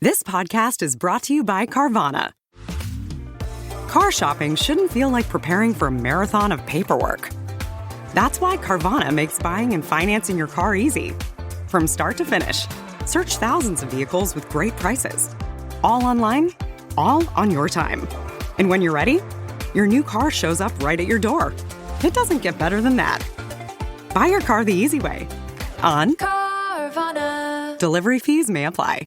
This podcast is brought to you by Carvana. Car shopping shouldn't feel like preparing for a marathon of paperwork. That's why Carvana makes buying and financing your car easy. From start to finish, search thousands of vehicles with great prices. All online, all on your time. And when you're ready, your new car shows up right at your door. It doesn't get better than that. Buy your car the easy way. On Carvana. Delivery fees may apply.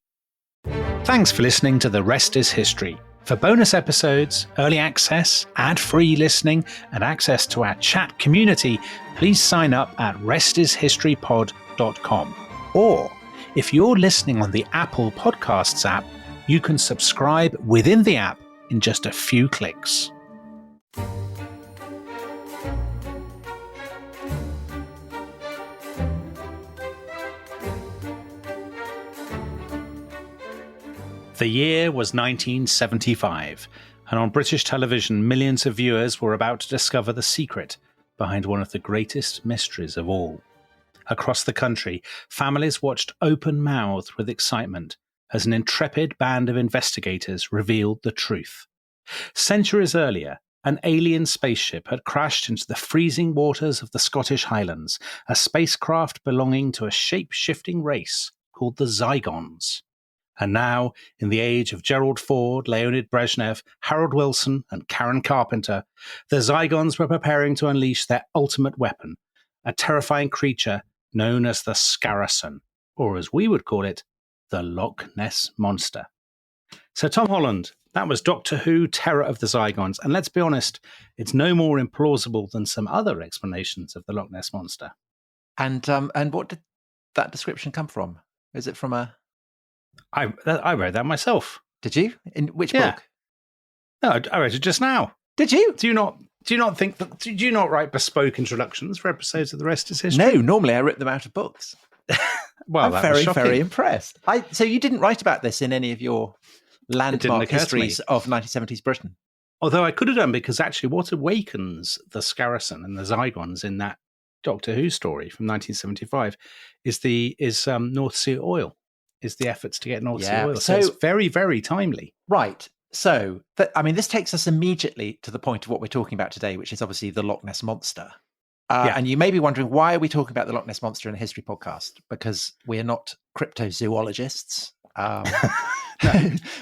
Thanks for listening to The Rest is History. For bonus episodes, early access, ad-free listening, and access to our chat community, please sign up at restishistorypod.com. Or, if you're listening on the Apple Podcasts app, you can subscribe within the app in just a few clicks. The year was 1975, and on British television, millions of viewers were about to discover the secret behind one of the greatest mysteries of all. Across the country, families watched open-mouthed with excitement as an intrepid band of investigators revealed the truth. Centuries earlier, an alien spaceship had crashed into the freezing waters of the Scottish Highlands, a spacecraft belonging to a shape-shifting race called the Zygons. And now, in the age of Gerald Ford, Leonid Brezhnev, Harold Wilson, and Karen Carpenter, the Zygons were preparing to unleash their ultimate weapon, a terrifying creature known as the Scaracen, or as we would call it, the Loch Ness Monster. So, Tom Holland, that was Doctor Who, Terror of the Zygons, and let's be honest, it's no more implausible than some other explanations of the Loch Ness Monster. And what did that description come from? Is it from a... I read that myself. Did you? In which book? No, I read it just now. Did you? Do you not think that? Do you not write bespoke introductions for episodes of The Rest is History? No, normally I rip them out of books. Well, I'm very impressed. So you didn't write about this in any of your landmark histories of 1970s Britain? Although I could have done, because actually what awakens the Scaracen and the Zygons in that Doctor Who story from 1975 is North Sea oil. Is the efforts to get North Sea oil. So it's very, very timely. Right. So, this takes us immediately to the point of what we're talking about today, which is obviously the Loch Ness Monster. And you may be wondering, why are we talking about the Loch Ness Monster in a history podcast? Because we're not cryptozoologists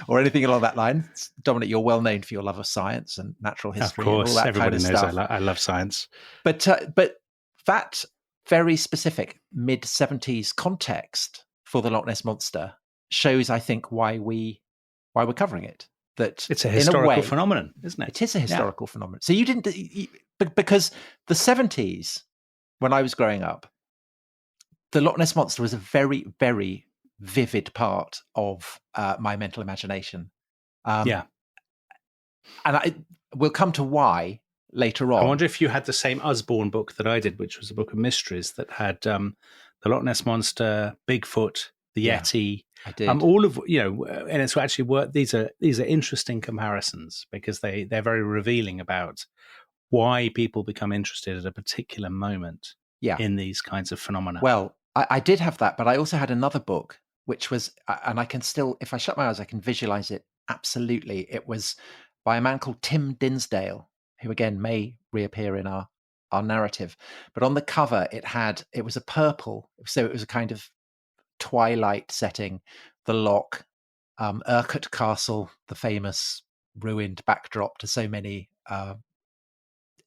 or anything along that line. Dominic, you're well known for your love of science and natural history. Of course, and all that everybody kind of knows stuff. I love science. But that very specific mid-70s context for the Loch Ness Monster shows, I think, why we're covering it. That it's a historical phenomenon, isn't it? It is a historical phenomenon. So you didn't, because the 70s, when I was growing up, the Loch Ness Monster was a very, very vivid part of my mental imagination. And we'll come to why later on. I wonder if you had the same Usborne book that I did, which was a book of mysteries that had the Loch Ness Monster, Bigfoot, the Yeti. I did. All of, and it's actually these are interesting comparisons, because they're very revealing about why people become interested at a particular moment in these kinds of phenomena. Well, I did have that, but I also had another book, which was, and I can still, if I shut my eyes, I can visualize it absolutely. It was by a man called Tim Dinsdale, who again may reappear in our narrative. But on the cover, it was a purple, so it was a kind of twilight setting, the loch, Urquhart Castle, the famous ruined backdrop to so many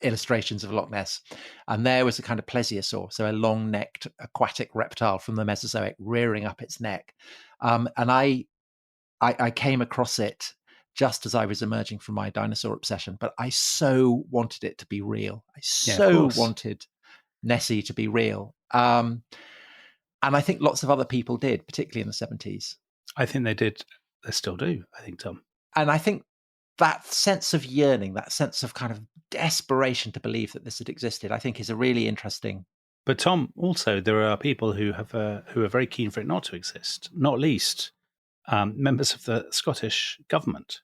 illustrations of Loch Ness. And there was a kind of plesiosaur, so a long-necked aquatic reptile from the Mesozoic rearing up its neck. And I came across it just as I was emerging from my dinosaur obsession, but I so wanted it to be real. I so wanted Nessie to be real. And I think lots of other people did, particularly in the 70s. I think they did. They still do, I think, Tom. And I think that sense of yearning, that sense of kind of desperation to believe that this had existed, I think is a really interesting. But Tom, also, there are people who are very keen for it not to exist, not least members of the Scottish government,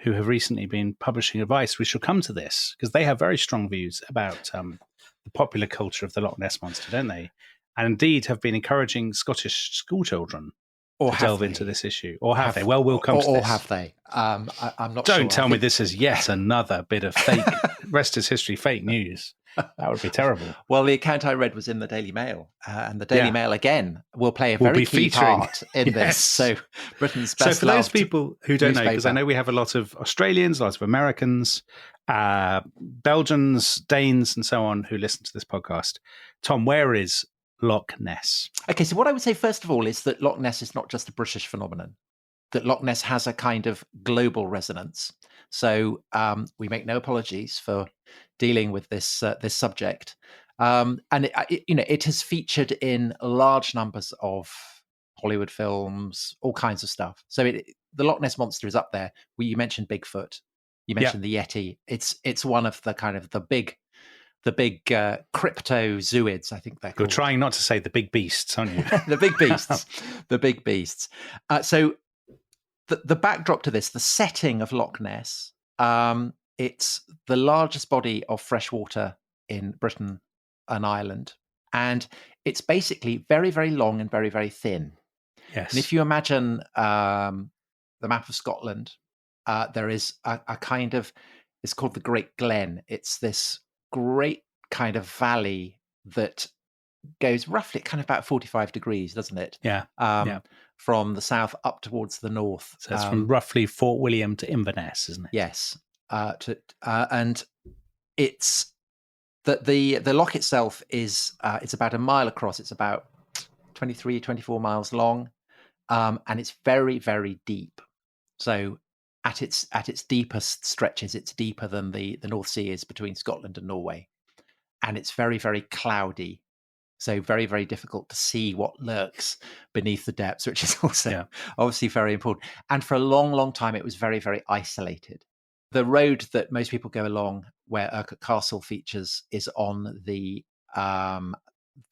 who have recently been publishing advice. We shall come to this, because they have very strong views about the popular culture of the Loch Ness Monster, don't they? And indeed have been encouraging Scottish schoolchildren Or to have delve they? into this issue? Or have they? Well, we'll come to this. Or have they? I'm not sure. Don't tell me this is yet another bit of fake, rest is history, fake news. That would be terrible. Well, the account I read was in the Daily Mail, and the Daily Mail, again, will play a very key part in this. So Britain's best So for those people who don't know, because I know we have a lot of Australians, lots of Americans, Belgians, Danes, and so on who listen to this podcast. Tom, where is Loch Ness? Okay, so what I would say, first of all, is that Loch Ness is not just a British phenomenon, that Loch Ness has a kind of global resonance. So we make no apologies for dealing with this this subject. And it has featured in large numbers of Hollywood films, all kinds of stuff. So the Loch Ness Monster is up there. You mentioned Bigfoot, you mentioned the Yeti. It's one of the kind of the big cryptozooids, I think they're called. You're trying not to say the big beasts, aren't you? The big beasts, the big beasts. So the backdrop to this, the setting of Loch Ness, it's the largest body of fresh water in Britain and Ireland. And it's basically very, very long and very, very thin. Yes. And if you imagine the map of Scotland, there is a kind of, it's called the Great Glen. It's this great kind of valley that goes roughly kind of about 45 degrees, doesn't it? Yeah. From the south up towards the north. So it's from roughly Fort William to Inverness, isn't it? Yes. And it's the loch itself is it's about a mile across. It's about 23, 24 miles long, and it's very, very deep. So at its deepest stretches, it's deeper than the North Sea is between Scotland and Norway, and it's very, very cloudy. So very, very difficult to see what lurks beneath the depths, which is also obviously very important. And for a long, long time, it was very, very isolated. The road that most people go along, where Urquhart Castle features, is on the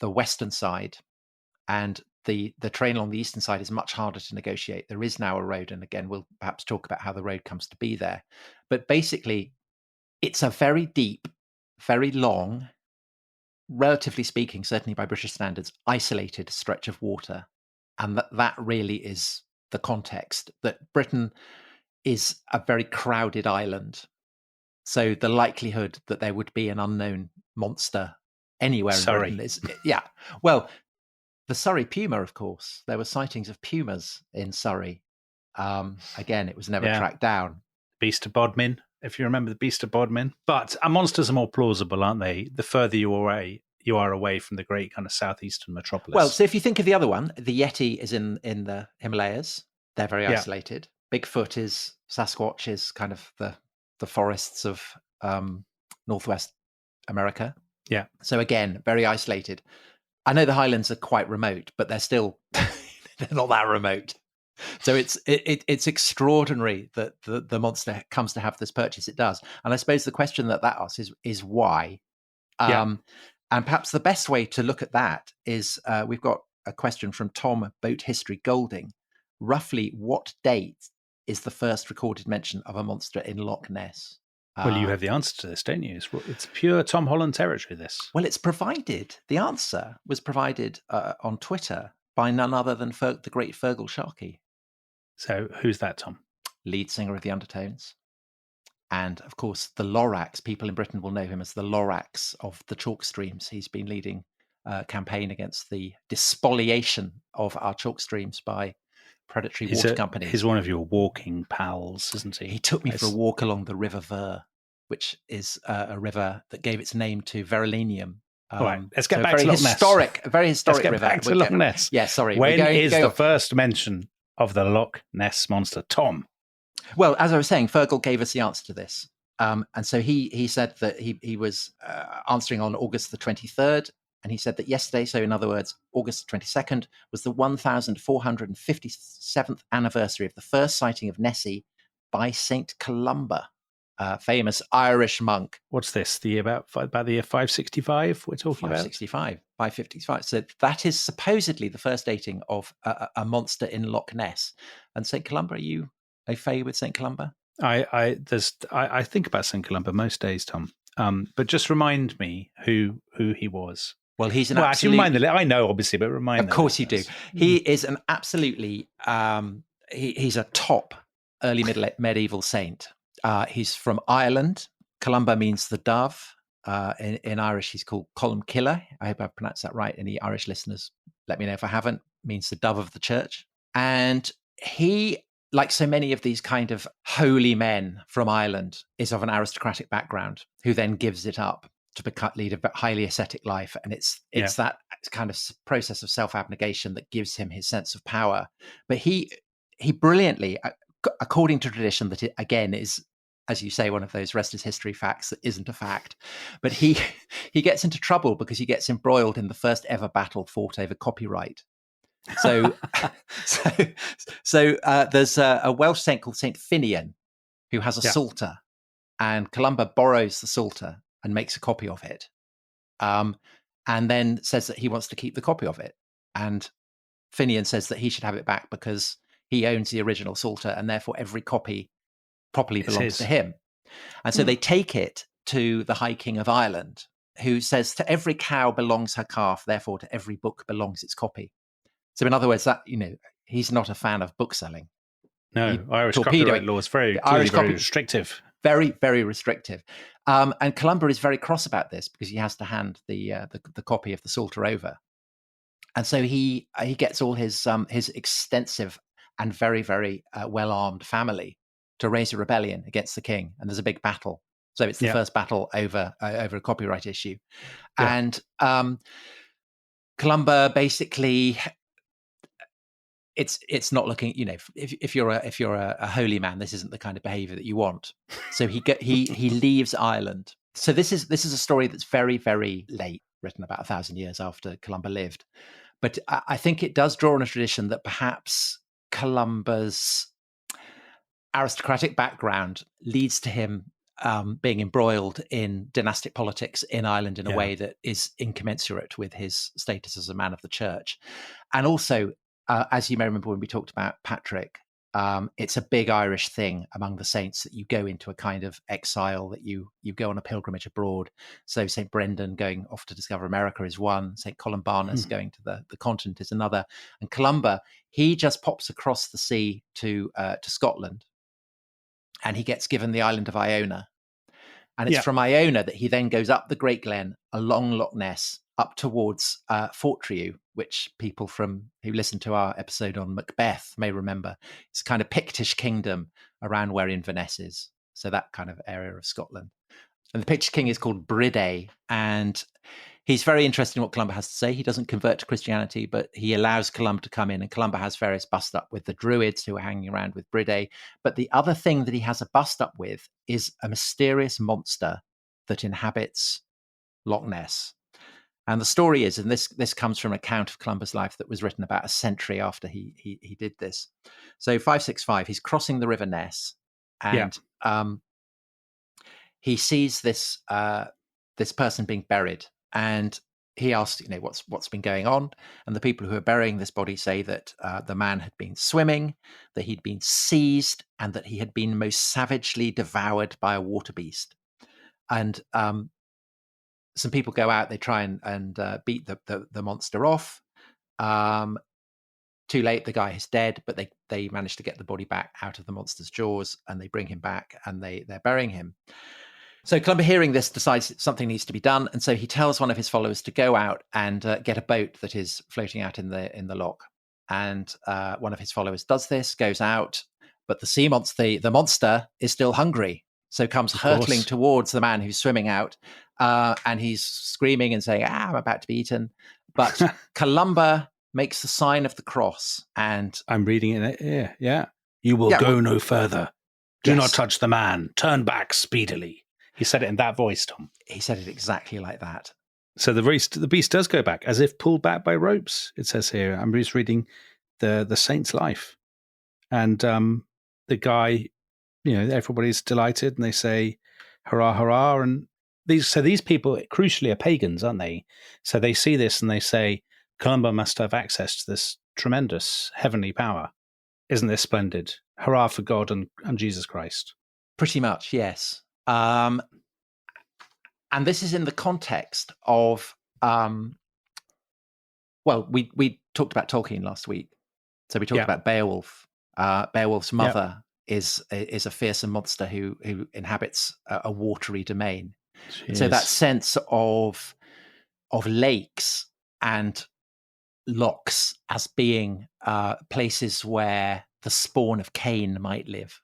western side, and the train along the eastern side is much harder to negotiate. There is now a road, and again, we'll perhaps talk about how the road comes to be there. But basically, it's a very deep, very long, relatively speaking, certainly by British standards, isolated stretch of water. And that really is the context, that Britain is a very crowded island. So the likelihood that there would be an unknown monster anywhere in Britain is, well, the Surrey puma, of course. There were sightings of pumas in Surrey. Again, it was never tracked down. Beast of Bodmin, if you remember the Beast of Bodmin. But monsters are more plausible, aren't they? The further you are away from the great kind of southeastern metropolis. Well, so if you think of the other one, the Yeti is in the Himalayas. They're very isolated. Bigfoot is, Sasquatch is kind of the forests of northwest America. Yeah. So again, very isolated. I know the Highlands are quite remote, but they're still they're not that remote. So it's extraordinary that the monster comes to have this purchase it does. And I suppose the question that asks is why. And perhaps the best way to look at that is we've got a question from Tom Boat History Golding. Roughly what date is the first recorded mention of a monster in Loch Ness? Well, you have the answer to this, don't you? It's pure Tom Holland territory, this. Well, it's provided. The answer was provided on Twitter by none other than the great Fergal Sharkey. So who's that, Tom? Lead singer of the Undertones. And, of course, the Lorax. People in Britain will know him as the Lorax of the chalk streams. He's been leading a campaign against the despoliation of our chalk streams by predatory water companies. He's one of your walking pals, isn't he? He took me for a walk along the River Ver, which is a river that gave its name to Verulinium. All right, let's get back to Loch Ness. A very historic river. Let's get back to Loch Ness. Yeah, sorry. When is the first mention of the Loch Ness Monster, Tom? Well, as I was saying, Fergal gave us the answer to this. And so he said that he was answering on August the 23rd. And he said that yesterday, so in other words, August 22nd, was the 1457th anniversary of the first sighting of Nessie by St. Columba, famous Irish monk. What's this? The year about the year 565 we're talking 565, 555. So that is supposedly the first dating of a monster in Loch Ness. And St. Columba, are you au fait with St. Columba? I think about St. Columba most days, Tom. But just remind me who he was. Well, he's an Well, absolute... actually, remind the... I know, obviously, but remind Of the course you do. listeners. He is an absolutely... he's a top early medieval saint. He's from Ireland. Columba means the dove. In Irish, he's called Colm Killer. I hope I've pronounced that right. Any Irish listeners, let me know if I haven't. Means the dove of the church. And he, like so many of these kind of holy men from Ireland, is of an aristocratic background who then gives it up to lead a highly ascetic life. And it's that kind of process of self-abnegation that gives him his sense of power. But he brilliantly, according to tradition, that it again is, as you say, one of those rest is history facts that isn't a fact. But he gets into trouble because he gets embroiled in the first ever battle fought over copyright. So there's a Welsh saint called Saint Finian who has a psalter, and Columba borrows the psalter and makes a copy of it, and then says that he wants to keep the copy of it. And Finian says that he should have it back because he owns the original psalter, and therefore every copy properly belongs to him. And so they take it to the High King of Ireland, who says, to every cow belongs her calf, therefore to every book belongs its copy. So in other words, that, he's not a fan of bookselling. No, Irish copyright law is very restrictive. Very, very restrictive. And Columba is very cross about this because he has to hand the copy of the Psalter over. And so he gets all his extensive and very, very well-armed family to raise a rebellion against the king. And there's a big battle. So it's the first battle over a copyright issue. Yeah. And Columba basically... It's not looking, if you're a holy man, this isn't the kind of behavior that you want. So he leaves Ireland. So this is a story that's very, very late, written about 1,000 years after Columba lived. But I think it does draw on a tradition that perhaps Columba's aristocratic background leads to him being embroiled in dynastic politics in Ireland in a way that is incommensurate with his status as a man of the church. And also, as you may remember when we talked about Patrick, it's a big Irish thing among the saints that you go into a kind of exile, that you go on a pilgrimage abroad. So St. Brendan going off to discover America is one, St. Columbanus going to the continent is another. And Columba, he just pops across the sea to Scotland, and he gets given the island of Iona. And it's from Iona that he then goes up the Great Glen, along Loch Ness, up towards Fortriu, which people who listened to our episode on Macbeth may remember. It's kind of Pictish kingdom around where Inverness is. So that kind of area of Scotland. And the Pictish king is called Bride, and he's very interested in what Columba has to say. He doesn't convert to Christianity, but he allows Columba to come in, and Columba has various bust up with the Druids who are hanging around with Bride. But the other thing that he has a bust up with is a mysterious monster that inhabits Loch Ness. And the story is, and this comes from an account of Columba's life that was written about a century after he did this. So 565, he's crossing the River Ness, and he sees this person being buried, and he asks, what's been going on? And the people who are burying this body say that the man had been swimming, that he'd been seized, and that he had been most savagely devoured by a water beast. And some people go out, they try and beat the monster off. Too late, the guy is dead, but they manage to get the body back out of the monster's jaws, and they bring him back, and they're burying him. So Columba, hearing this, decides something needs to be done, and so he tells one of his followers to go out and get a boat that is floating out in the loch. And one of his followers does this, goes out, but the monster is still hungry, so comes hurtling towards the man who's swimming out, and he's screaming and saying, I'm about to be eaten. But Columba makes the sign of the cross, and I'm reading it here. Yeah. You will go no further. Do not touch the man. Turn back speedily. He said it in that voice, Tom. He said it exactly like that. So the beast does go back, as if pulled back by ropes, it says here. I'm just reading the saint's life. And the guy, everybody's delighted, and they say, hurrah, hurrah. And these people, crucially, are pagans, aren't they? So they see this and they say, Columba must have access to this tremendous heavenly power. Isn't this splendid? Hurrah for God and Jesus Christ. Pretty much, yes. And this is in the context of Well, we talked about Tolkien last week, so we talked Yeah. about Beowulf. Beowulf's Yep. mother is a fearsome monster who inhabits a watery domain. And so that sense of lakes and lochs as being places where the spawn of Cain might live,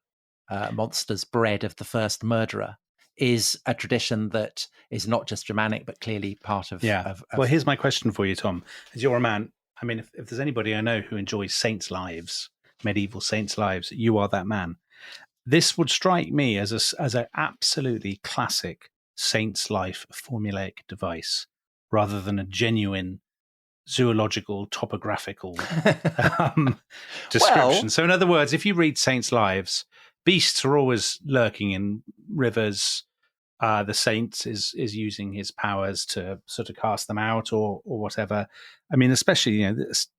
monsters bred of the first murderer, is a tradition that is not just Germanic, but clearly part of. Yeah. Well, here's my question for you, Tom. As you're a man, I mean, if there's anybody I know who enjoys saints' lives, medieval saints' lives, you are that man. This would strike me as an absolutely classic saint's life formulaic device, rather than a genuine zoological topographical description. Well, So, in other words, if you read saints' lives, beasts are always lurking in rivers. The saint is using his powers to sort of cast them out or whatever. I mean, especially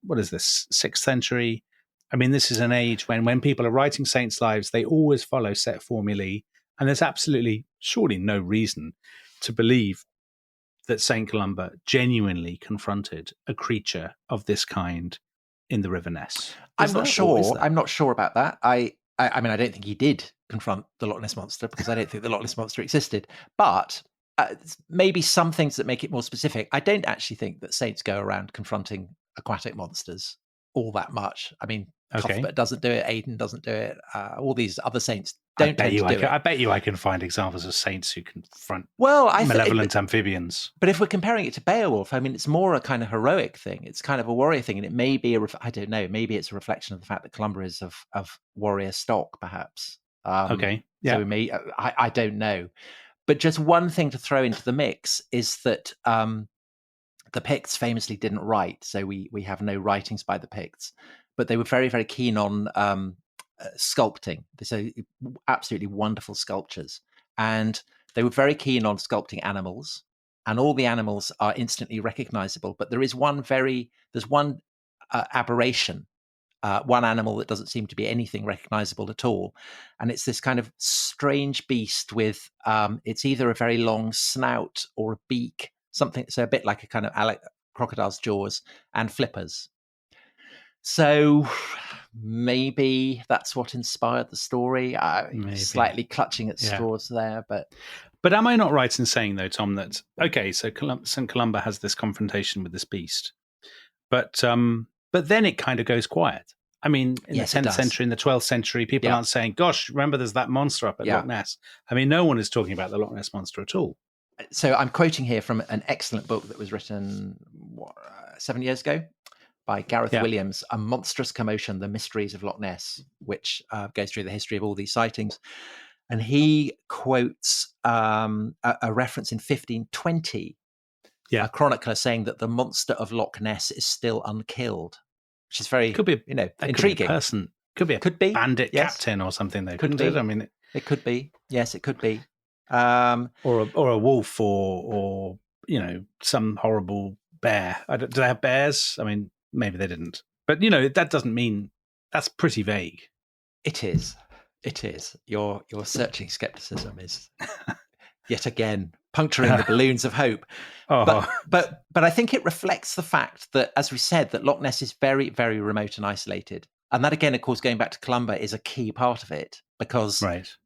what is this, 6th century? I mean, this is an age when people are writing saints' lives, they always follow set formulae, and there's absolutely surely no reason to believe that Saint Columba genuinely confronted a creature of this kind in the River Ness. I'm not sure. I'm not sure about that. I mean, I don't think he did confront the Loch Ness Monster, because I don't think the Loch Ness Monster existed. But maybe some things that make it more specific. I don't actually think that saints go around confronting aquatic monsters all that much. I mean, Cuthbert doesn't do it. Aidan doesn't do it. All these other saints don't tend to do it. I bet you I can find examples of saints who confront malevolent amphibians. But if we're comparing it to Beowulf, I mean, it's more a kind of heroic thing. It's kind of a warrior thing, and it may be I don't know. Maybe it's a reflection of the fact that Columba is of warrior stock, perhaps. Okay, yeah. So we may. I don't know. But just one thing to throw into the mix is that the Picts famously didn't write, so we have no writings by the Picts, but they were very, very keen on sculpting. They're absolutely wonderful sculptures, and they were very keen on sculpting animals, and all the animals are instantly recognizable. But there's one aberration, one animal that doesn't seem to be anything recognizable at all, and it's this kind of strange beast with it's either a very long snout or a beak, something so a bit like a kind of crocodile's jaws, and flippers. So maybe that's what inspired the story. Slightly clutching at straws there, but am I not right in saying, though, Tom, that so St. Columba has this confrontation with this beast, but then it kind of goes quiet. I mean, in the 10th century, in the 12th century, people aren't saying, "Gosh, remember there's that monster up at Loch Ness." I mean, no one is talking about the Loch Ness Monster at all. So I'm quoting here from an excellent book that was written 7 years ago by Gareth Williams, A Monstrous Commotion, The Mysteries of Loch Ness, which goes through the history of all these sightings. And he quotes a reference in 1520, a chronicler saying that the monster of Loch Ness is still unkilled, which is very intriguing. Could be a bandit captain or something, though. Couldn't it? I mean, it could be. Yes, it could be. Or a wolf, or some horrible bear. Do they have bears? I mean, maybe they didn't, but that doesn't mean, that's pretty vague. It is. Your searching skepticism is yet again puncturing the balloons of hope. But I think it reflects the fact that, as we said, that Loch Ness is very, very remote and isolated, and that again, of course, going back to Columba, is a key part of it, because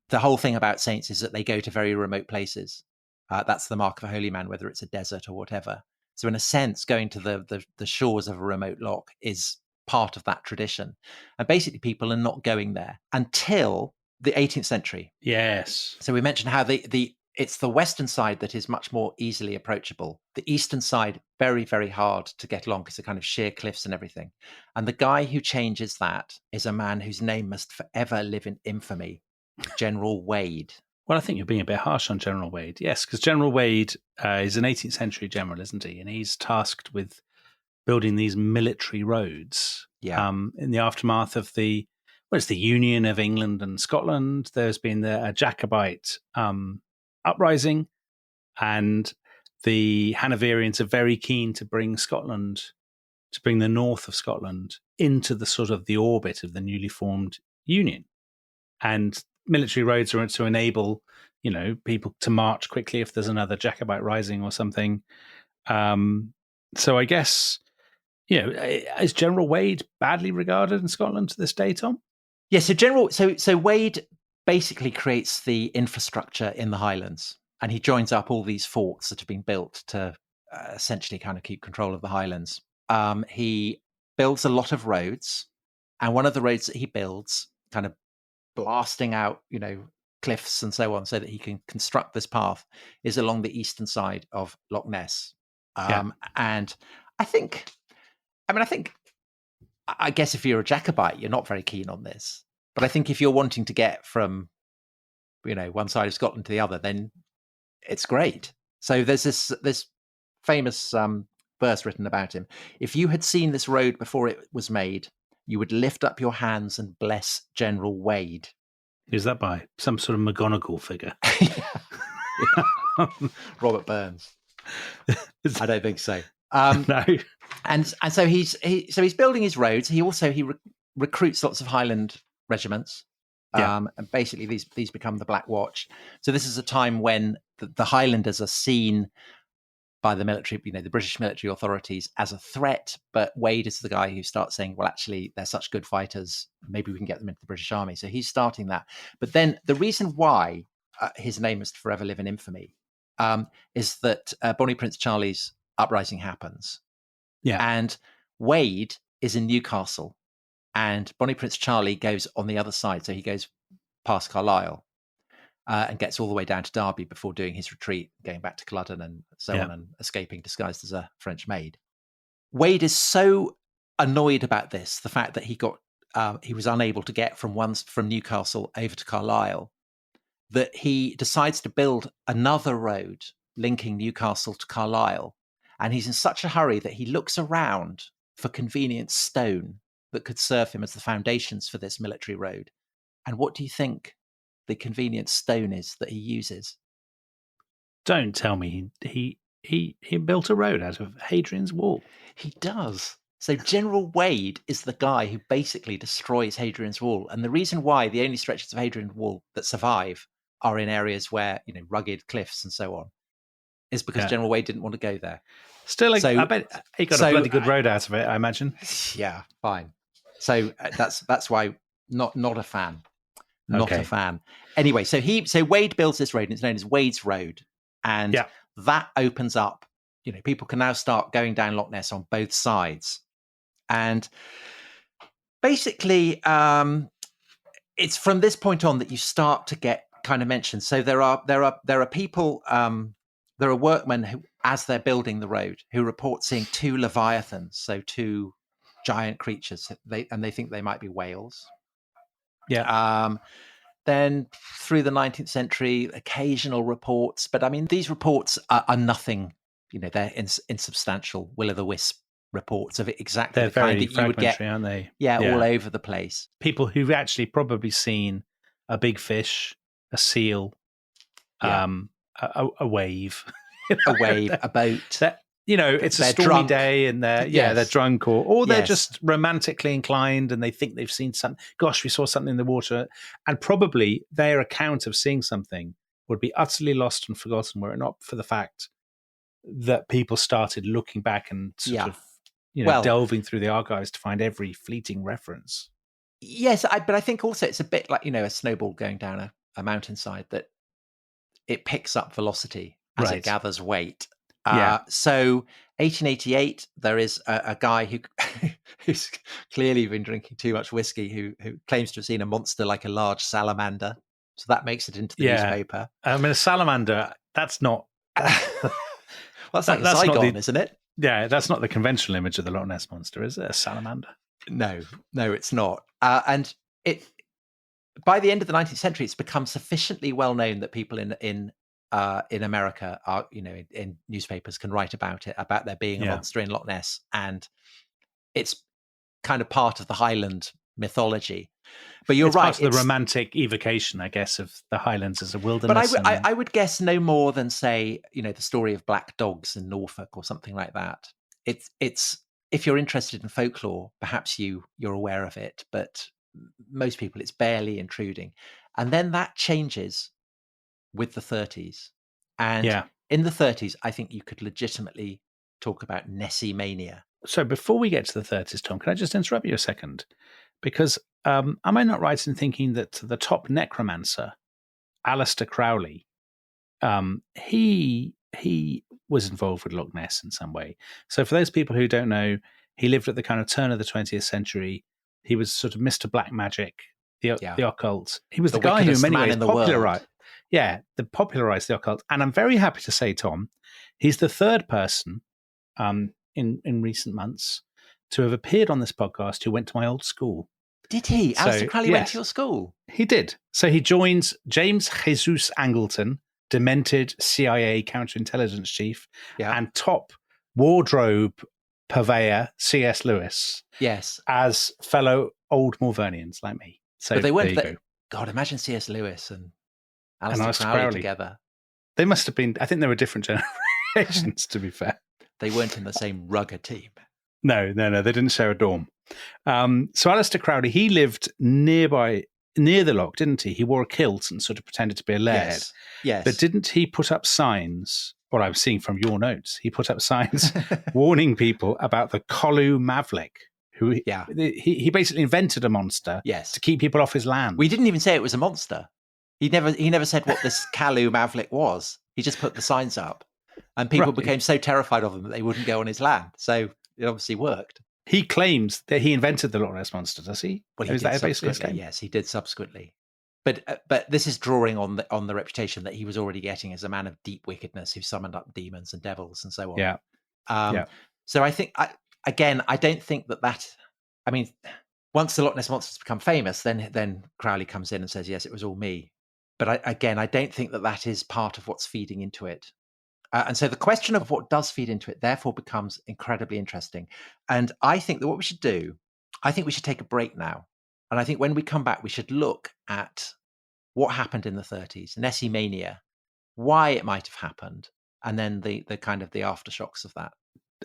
the whole thing about saints is that they go to very remote places. That's the mark of a holy man, whether it's a desert or whatever. So in a sense, going to the shores of a remote loch is part of that tradition. And basically people are not going there until the 18th century. Yes. So we mentioned how it's the western side that is much more easily approachable. The eastern side, very, very hard to get along because they're kind of sheer cliffs and everything. And the guy who changes that is a man whose name must forever live in infamy, General Wade. Well, I think you're being a bit harsh on General Wade. Yes, because General Wade is an 18th century general, isn't he? And he's tasked with building these military roads. In the aftermath of the Union of England and Scotland. There's been a Jacobite uprising, and the Hanoverians are very keen to bring the north of Scotland into the sort of the orbit of the newly formed Union. And military roads are to enable, people to march quickly if there's another Jacobite rising or something. So I guess, Is General Wade badly regarded in Scotland to this day, Tom? Yeah, so Wade basically creates the infrastructure in the Highlands, and he joins up all these forts that have been built to essentially kind of keep control of the Highlands. He builds a lot of roads, and one of the roads that he builds, kind of blasting out, cliffs and so on, so that he can construct this path, is along the eastern side of Loch Ness. And I guess if you're a Jacobite, you're not very keen on this. But I think if you're wanting to get from, one side of Scotland to the other, then it's great. So there's this famous verse written about him. If you had seen this road before it was made, you would lift up your hands and bless General Wade. Is that by some sort of McGonagall figure? Robert Burns. I don't think so. No. And so he's building his roads. He recruits lots of Highland regiments. And basically these become the Black Watch. So this is a time when the Highlanders are seen by the military, the British military authorities, as a threat. But Wade is the guy who starts saying, well, actually, they're such good fighters. Maybe we can get them into the British Army. So he's starting that. But then the reason why his name is to forever live in infamy is that Bonnie Prince Charlie's uprising happens. Yeah. And Wade is in Newcastle, and Bonnie Prince Charlie goes on the other side. So he goes past Carlisle and gets all the way down to Derby before doing his retreat, going back to Culloden and so on, and escaping disguised as a French maid. Wade is so annoyed about this, the fact that he was unable to get from Newcastle over to Carlisle, that he decides to build another road linking Newcastle to Carlisle. And he's in such a hurry that he looks around for convenient stone that could serve him as the foundations for this military road. And what do you think the convenient stone is that he uses? Don't tell me he built a road out of Hadrian's Wall. He does. So General Wade is the guy who basically destroys Hadrian's Wall. And the reason why the only stretches of Hadrian's Wall that survive are in areas where, rugged cliffs and so on, is because General Wade didn't want to go there. Still, I bet he got a bloody good road out of it, I imagine. Yeah, fine. So that's why not a fan. Not a fan. Anyway, so Wade builds this road, and it's known as Wade's Road. And that opens up, people can now start going down Loch Ness on both sides. And basically, it's from this point on that you start to get kind of mentioned. So there are people, there are workmen who, as they're building the road, who report seeing two leviathans, so two giant creatures. They think they might be whales. Yeah. Then through the 19th century, occasional reports, but I mean, these reports are nothing. They're insubstantial, will-o'-the-wisp reports of exactly the kind that you would get, aren't they? Yeah, all over the place. People who've actually probably seen a big fish, a seal, a wave, a boat. It's a stormy drunk. Day, and they're drunk, or they're just romantically inclined, and they think they've seen something. Gosh, we saw something in the water, and probably their account of seeing something would be utterly lost and forgotten were it not for the fact that people started looking back and sort of delving through the archives to find every fleeting reference. Yes, but I think also it's a bit like a snowball going down a mountainside, that it picks up velocity as it gathers weight. So 1888, there is a guy who's clearly been drinking too much whiskey, who claims to have seen a monster like a large salamander. So that makes it into the newspaper. I mean, a salamander, that's not... Well, that's like a Saigon, isn't it? Yeah, that's not the conventional image of the Loch Ness Monster, is it? A salamander? No, it's not. And by the end of the 19th century, it's become sufficiently well known that people in America are, in newspapers can write about it, about there being a monster in Loch Ness, and it's kind of part of the Highland mythology. But you're right, part of the romantic evocation, I guess, of the Highlands as a wilderness. But I would guess no more than, say, the story of black dogs in Norfolk or something like that. It's if you're interested in folklore, perhaps you're aware of it, but most people, it's barely intruding. And then that changes with the 30s. And in the 30s, I think you could legitimately talk about Nessie mania. So before we get to the 30s, Tom, can I just interrupt you a second? Because am I not right in thinking that the top necromancer, Aleister Crowley, he was involved with Loch Ness in some way. So for those people who don't know, he lived at the kind of turn of the 20th century. He was sort of Mr. Black Magic, the occult. He was the guy who in many ways popularized the occult. And I'm very happy to say, Tom, he's the third person in recent months to have appeared on this podcast who went to my old school. Did he? Aleister Crowley went to your school? He did. So he joins James Jesus Angleton, demented CIA counterintelligence chief, and top wardrobe purveyor C.S. Lewis. Yes. As fellow old Malvernians like me. So but they went God, imagine C.S. Lewis and Aleister Crowley together. They must have been, I think they were different generations, to be fair. They weren't in the same rugger team. No, they didn't share a dorm. So Aleister Crowley, he lived near the loch, didn't he? He wore a kilt and sort of pretended to be a laird. Yes. But didn't he put up signs, or I'm seeing from your notes, he put up signs warning people about the Colu Mavlic, who he basically invented a monster to keep people off his land. We didn't even say it was a monster. He never said what this Colu Mavlic was. He just put the signs up. And people became so terrified of him that they wouldn't go on his land. So it obviously worked. He claims that he invented the Loch Ness Monster, does he? Well, he did subsequently. Yes, he did subsequently. But this is drawing on the reputation that he was already getting as a man of deep wickedness who summoned up demons and devils and so on. Yeah. So I think, I don't think that. I mean, once the Loch Ness Monster's become famous, then Crowley comes in and says, yes, it was all me. But I don't think that is part of what's feeding into it. And so the question of what does feed into it, therefore, becomes incredibly interesting. And I think that what we should do, I think we should take a break now. And I think when we come back, we should look at what happened in the 30s, Nessie mania, why it might have happened, and then the kind of the aftershocks of that.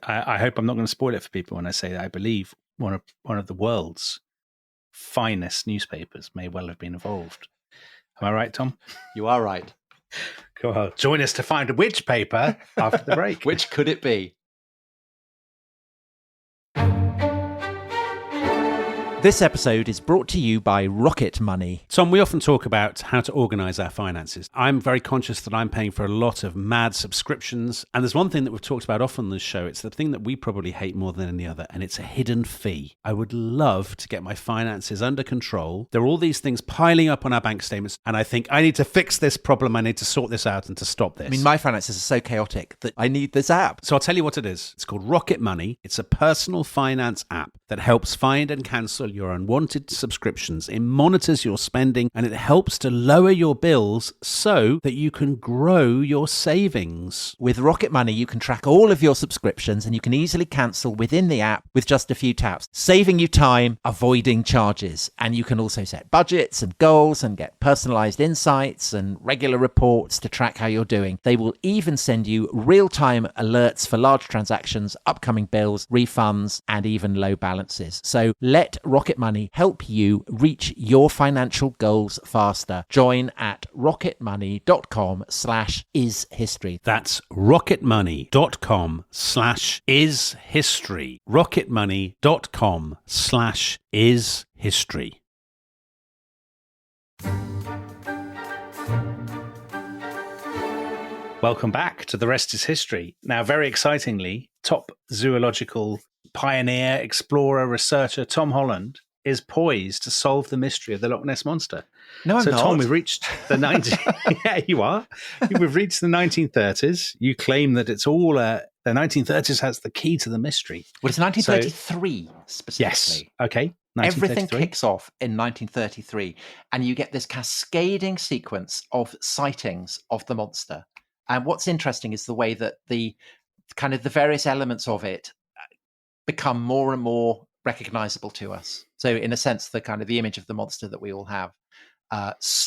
I hope I'm not going to spoil it for people when I say that I believe one of the world's finest newspapers may well have been involved. Am I right, Tom? You are right. Cool. Join us to find which paper after the break. Which could it be? This episode is brought to you by Rocket Money. Tom, we often talk about how to organise our finances. I'm very conscious that I'm paying for a lot of mad subscriptions. And there's one thing that we've talked about often on this show. It's the thing that we probably hate more than any other, and it's a hidden fee. I would love to get my finances under control. There are all these things piling up on our bank statements, and I think I need to fix this problem. I need to sort this out and to stop this. I mean, my finances are so chaotic that I need this app. So I'll tell you what it is. It's called Rocket Money. It's a personal finance app that helps find and cancel your unwanted subscriptions. It monitors your spending and it helps to lower your bills so that you can grow your savings. With Rocket Money, you can track all of your subscriptions and you can easily cancel within the app with just a few taps, saving you time, avoiding charges. And you can also set budgets and goals and get personalized insights and regular reports to track how you're doing. They will even send you real-time alerts for large transactions, upcoming bills, refunds, and even low balances. So let Rocket Money help you reach your financial goals faster. Join at rocketmoney.com/ishistory. That's rocketmoney.com/ishistory. rocketmoney.com/ishistory. Welcome back to The Rest is History. Now, very excitingly, top zoological pioneer, explorer, researcher Tom Holland is poised to solve the mystery of the Loch Ness Monster. No, I'm not. Tom, we've reached the 19... Yeah, you are. We've reached the 1930s. You claim that it's all... the 1930s has the key to the mystery. Well, it's 1933 specifically. Yes. Okay. Everything kicks off in 1933, and you get this cascading sequence of sightings of the monster. And what's interesting is the way that the various elements of it become more and more recognizable to us. So in a sense, the image of the monster that we all have,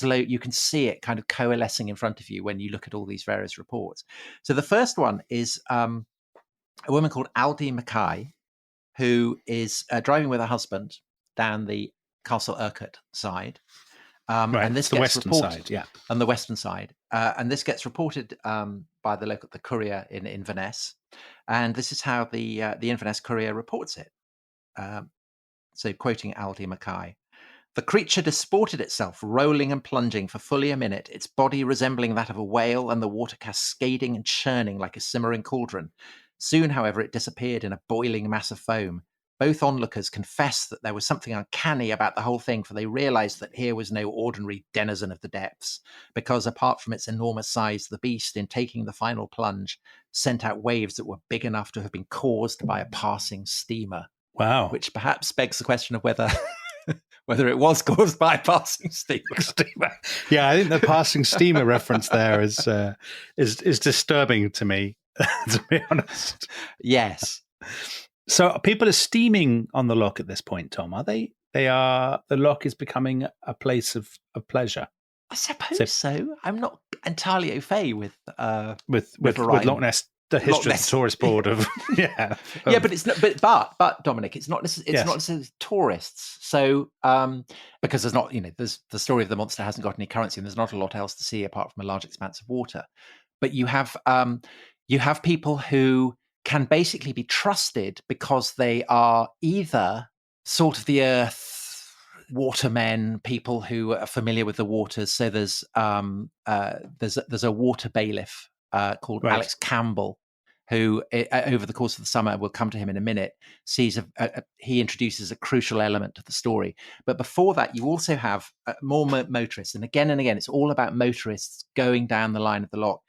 you can see it kind of coalescing in front of you when you look at all these various reports. So the first one is a woman called Aldie Mackay, who is driving with her husband down the Castle Urquhart side. Right, And this the gets western reported side, yeah. on the western side. And this gets reported by the Courier in Inverness. And this is how the Inverness Courier reports it. So quoting Aldi Mackay. The creature disported itself, rolling and plunging for fully a minute, its body resembling that of a whale and the water cascading and churning like a simmering cauldron. Soon, however, it disappeared in a boiling mass of foam. Both onlookers confessed that there was something uncanny about the whole thing, for they realized that here was no ordinary denizen of the depths, because apart from its enormous size, the beast, in taking the final plunge, sent out waves that were big enough to have been caused by a passing steamer. Wow. Which perhaps begs the question of whether whether it was caused by a passing steamer. Yeah, I think the passing steamer reference there is disturbing to me, to be honest. Yes. So people are steaming on the loch at this point, Tom, are they? They are. The loch is becoming a place of pleasure. I suppose so. I'm not entirely au fait with Loch Ness. The history of the tourist board of yeah, but it's not. But Dominic, it's not necessarily tourists. So because there's not, there's the story of the monster hasn't got any currency, and there's not a lot else to see apart from a large expanse of water. But you have people who can basically be trusted because they are either salt of the earth watermen, people who are familiar with the waters. So there's a water bailiff called Alex Campbell, who over the course of the summer, we'll come to him in a minute, sees he introduces a crucial element to the story. But before that, you also have more motorists. And again, it's all about motorists going down the line of the loch.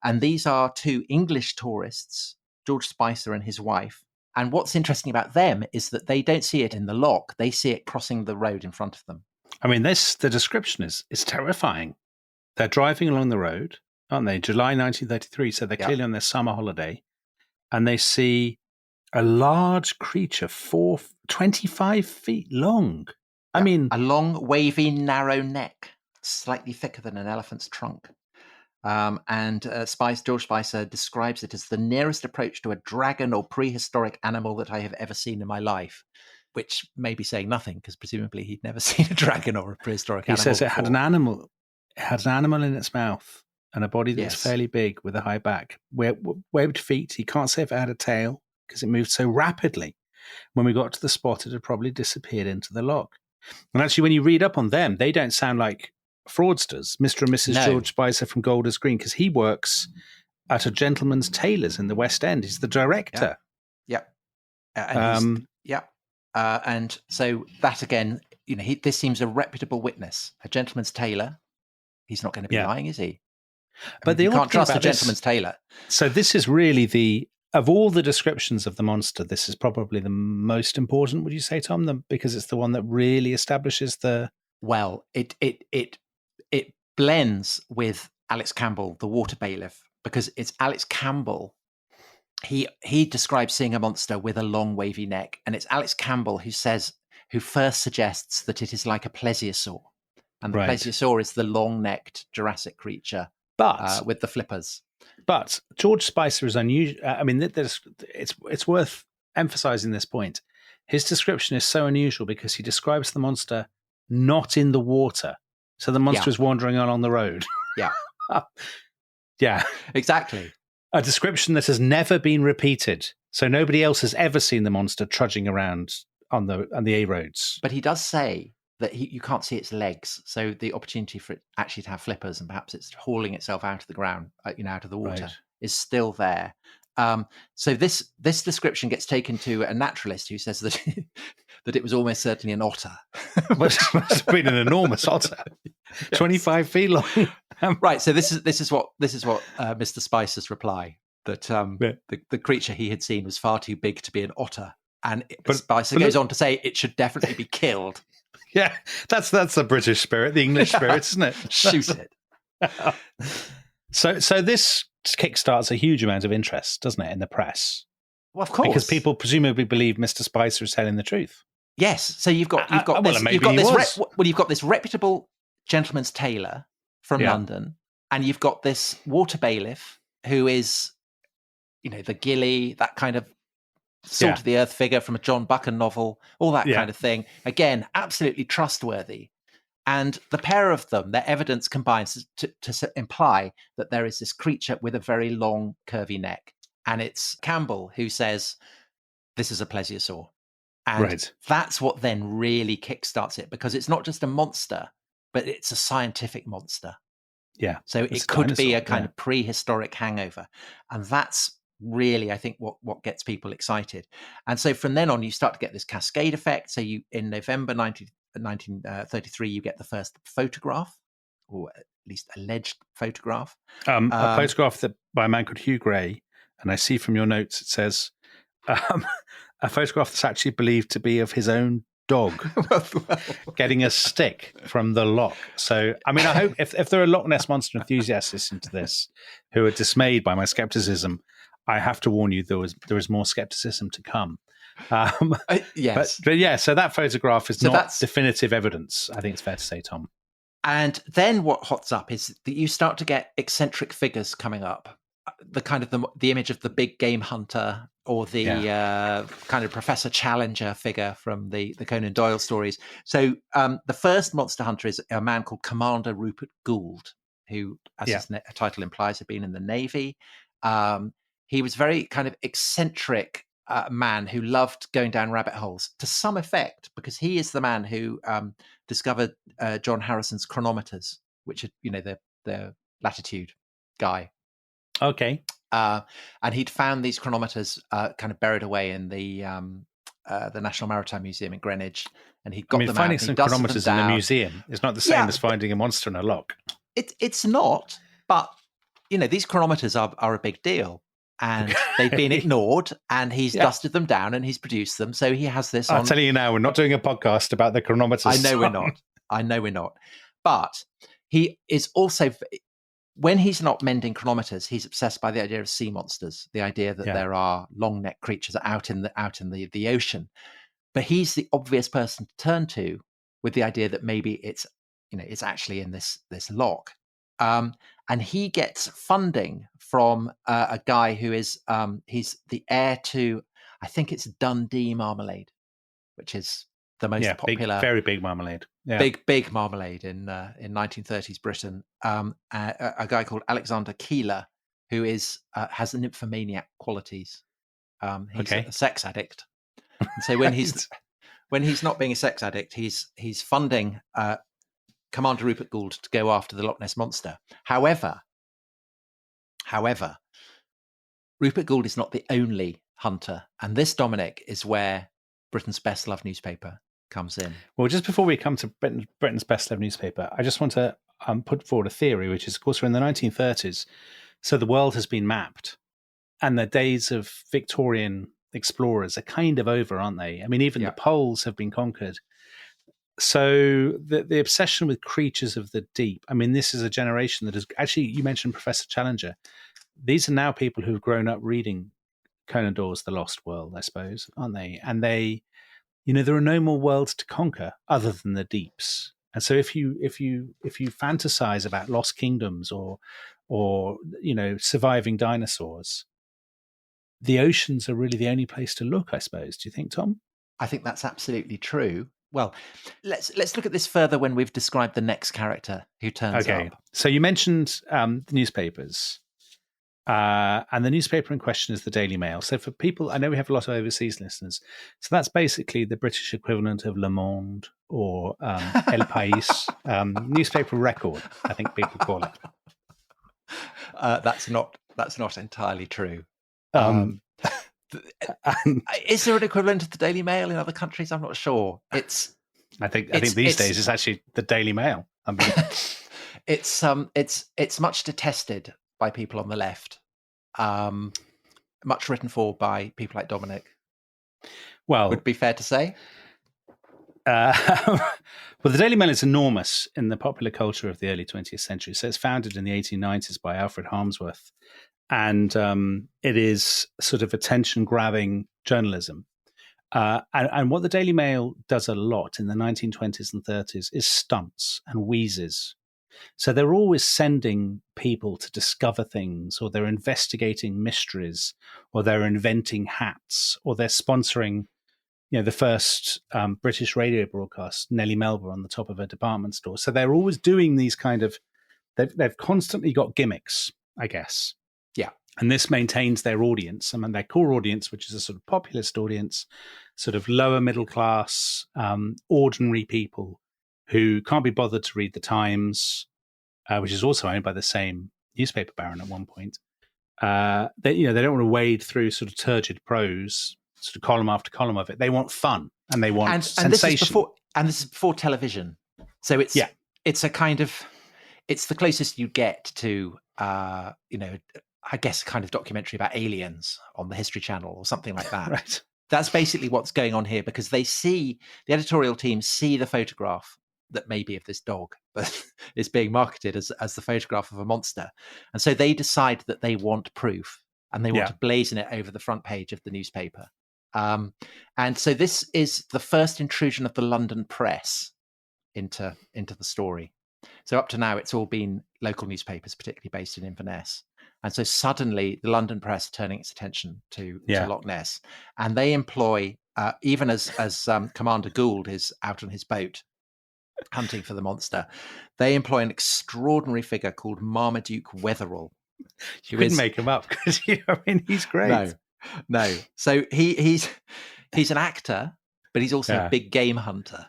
And these are two English tourists, George Spicer and his wife. And what's interesting about them is that they don't see it in the loch. They see it crossing the road in front of them. I mean, the description is terrifying. They're driving along the road, aren't they? July 1933, so they're clearly on their summer holiday, and they see a large creature, 25 feet long. I mean, a long, wavy, narrow neck, slightly thicker than an elephant's trunk. And George Spicer describes it as the nearest approach to a dragon or prehistoric animal that I have ever seen in my life, which may be saying nothing, because presumably he'd never seen a dragon or a prehistoric animal. He says it before. had an animal. It had an animal in its mouth and a body that was fairly big with a high back, webbed feet. He can't say if it had a tail because it moved so rapidly. When we got to the spot, it had probably disappeared into the loch. And actually, when you read up on them, they don't sound like fraudsters. Mr. and Mrs. George Spicer from Golders Green, because he works at a gentleman's tailor's in the West End. He's the director. Yeah. And so that again, this seems a reputable witness, a gentleman's tailor. He's not going to be lying, is he? But you can't trust a gentleman's tailor. So this is really of all the descriptions of the monster, this is probably the most important, would you say, Tom? Because it's the one that really establishes the... Well, it blends with Alex Campbell, the water bailiff, because it's Alex Campbell. He describes seeing a monster with a long, wavy neck, and it's Alex Campbell who first suggests that it is like a plesiosaur. And the plesiosaur is the long-necked Jurassic creature, but with the flippers. But George Spicer is unusual. I mean, it's worth emphasizing this point. His description is so unusual because he describes the monster not in the water. So the monster is wandering along the road. Yeah. Yeah. Exactly. A description that has never been repeated. So nobody else has ever seen the monster trudging around on the A roads. But he does say that you can't see its legs, so the opportunity for it actually to have flippers and perhaps it's hauling itself out of the ground, out of the water, is still there. So this description gets taken to a naturalist who says that that it was almost certainly an otter. Must have been an enormous otter, 25 feet long. Right. So this is what Mr. Spicer's reply, that the creature he had seen was far too big to be an otter, and Spicer goes on to say it should definitely be killed. Yeah, that's the British spirit, the English spirit, isn't it? Shoot it. So this kickstarts a huge amount of interest, doesn't it, in the press? Well, of course, because people presumably believe Mr. Spicer is telling the truth. Yes. So you've got this reputable gentleman's tailor from London, and you've got this water bailiff who is, the gilly, that kind of salt of the earth figure from a John Buchan novel, all that kind of thing. Again, absolutely trustworthy. And the pair of them, their evidence combines to imply that there is this creature with a very long, curvy neck. And it's Campbell who says, this is a plesiosaur. And that's what then really kickstarts it, because it's not just a monster, but it's a scientific monster. Yeah. So it could be a kind of prehistoric hangover. And that's really, I think, what gets people excited. And so from then on, you start to get this cascade effect. So in November 1933, you get the first photograph, or at least alleged photograph. A photograph by a man called Hugh Gray. And I see from your notes, it says a photograph that's actually believed to be of his own dog getting a stick from the loch. So, I mean, I hope if there are Loch Ness Monster enthusiasts listening to this who are dismayed by my skepticism, I have to warn you, there is more skepticism to come. Yes. But yeah, so that photograph is not definitive evidence, I think it's fair to say, Tom. And then what hots up is that you start to get eccentric figures coming up. The kind of the image of the big game hunter, or the kind of Professor Challenger figure from the Conan Doyle stories. So the first monster hunter is a man called Commander Rupert Gould, who, as his title implies, had been in the Navy. He was very kind of eccentric man who loved going down rabbit holes to some effect, because he is the man who discovered John Harrison's chronometers, which are, the latitude guy. Okay. And he'd found these chronometers kind of buried away in the National Maritime Museum in Greenwich, and he got them finding out. Some chronometers in a museum is not the same as finding a monster in a loch. It's not, but these chronometers are a big deal, and they've been ignored, and he's dusted them down and he's produced them. So he has this. I'm telling you now, we're not doing a podcast about the chronometers. I know we're not. But he is also, when he's not mending chronometers, he's obsessed by the idea of sea monsters, the idea that there are long neck creatures out in the ocean. But he's the obvious person to turn to with the idea that maybe it's actually in this loch. And he gets funding from a guy who is he's the heir to, I think it's Dundee Marmalade, which is the most popular, very big marmalade, big marmalade in 1930s Britain. A guy called Alexander Keeler, who is has nymphomaniac qualities. He's a sex addict, and so when he's not being a sex addict, he's funding Commander Rupert Gould to go after the Loch Ness Monster. However, Rupert Gould is not the only hunter, and this, Dominic, is where Britain's best loved newspaper comes in. Well, just before we come to Britain's best loved newspaper, I just want to put forward a theory, which is, of course, we're in the 1930s, so the world has been mapped, and the days of Victorian explorers are kind of over, aren't they? I mean, even the poles have been conquered. So the obsession with creatures of the deep, I mean, this is a generation that has actually, you mentioned Professor Challenger. These are now people who've grown up reading Conan Doyle's The Lost World, I suppose, aren't they? And they, there are no more worlds to conquer other than the deeps. And so if you fantasize about lost kingdoms or surviving dinosaurs, the oceans are really the only place to look, I suppose. Do you think, Tom? I think that's absolutely true. Well, let's look at this further when we've described the next character who turns up. So you mentioned the newspapers, and the newspaper in question is the Daily Mail. So for people, I know we have a lot of overseas listeners, so that's basically the British equivalent of Le Monde or El País, newspaper record, I think people call it. That's not entirely true. Is there an equivalent to the Daily Mail in other countries? I'm not sure. I think these days it's actually the Daily Mail. I mean, it's much detested by people on the left. Much written for by people like Dominic. Well, would be fair to say. Well, the Daily Mail is enormous in the popular culture of the early 20th century. So it's founded in the 1890s by Alfred Harmsworth. And it is sort of attention-grabbing journalism. And what the Daily Mail does a lot in the 1920s and 30s is stunts and wheezes. So they're always sending people to discover things, or they're investigating mysteries, or they're inventing hats, or they're sponsoring the first British radio broadcast, Nellie Melba on the top of a department store. So they're always doing these kind of, they've constantly got gimmicks, I guess. Yeah. And this maintains their audience. I mean, their core audience, which is a sort of populist audience, sort of lower middle class, ordinary people who can't be bothered to read the Times, which is also owned by the same newspaper baron at one point. They don't want to wade through sort of turgid prose, sort of column after column of it. They want fun and they want sensation. This is before television, so it's a kind of, it's the closest you get to I guess kind of documentary about aliens on the History Channel or something like that. Right. That's basically what's going on here, because the editorial team see the photograph that may be of this dog, but is being marketed as the photograph of a monster. And so they decide that they want proof, and they want to blazon it over the front page of the newspaper. And so this is the first intrusion of the London press into the story. So up to now, it's all been local newspapers, particularly based in Inverness. And so suddenly the London press are turning its attention to Loch Ness. And they employ, even as Commander Gould is out on his boat hunting for the monster, they employ an extraordinary figure called Marmaduke Wetherell. You couldn't make him up, could you? I mean, he's great. No. So he's an actor, but he's also a big game hunter.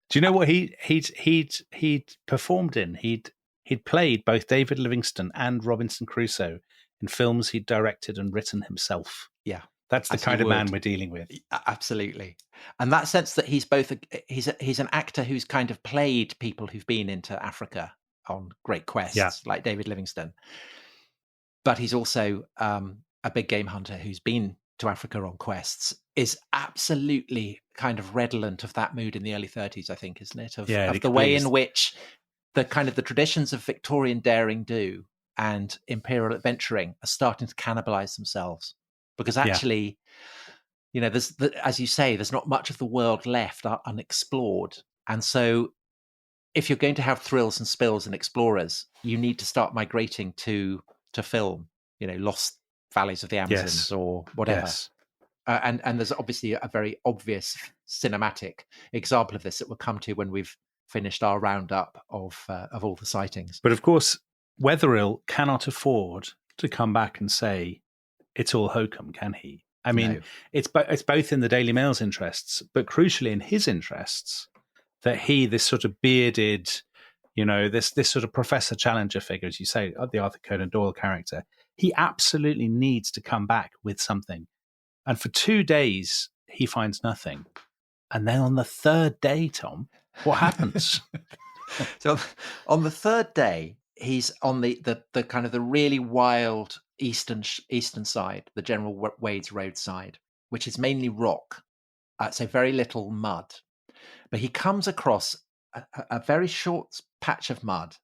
Do you know what he'd performed in? He'd played both David Livingstone and Robinson Crusoe in films he'd directed and written himself. Yeah. That's the kind of man we're dealing with. Absolutely. And that sense that he's both he's an actor who's kind of played people who've been into Africa on great quests, like David Livingstone. But he's also a big game hunter who's been to Africa on quests, is absolutely kind of redolent of that mood in the early 30s, I think, isn't it? Of the way in which the kind of the traditions of Victorian daring do and imperial adventuring are starting to cannibalize themselves. Because actually, there's, as you say, there's not much of the world left unexplored. And so if you're going to have thrills and spills and explorers, you need to start migrating to film, Lost Valleys of the Amazons or whatever. Yes. And there's obviously a very obvious cinematic example of this that we'll come to when we've finished our roundup of all the sightings. But of course, Wetherill cannot afford to come back and say it's all hokum, can he? I mean, it's both in the Daily Mail's interests, but crucially in his interests, that this sort of bearded, this sort of Professor Challenger figure, as you say, the Arthur Conan Doyle character, he absolutely needs to come back with something. And for 2 days, he finds nothing. And then on the third day, Tom, what happens? So on the third day, he's on the kind of the really wild eastern side, the General Wade's Road side, which is mainly rock, so very little mud. But he comes across a very short patch of mud,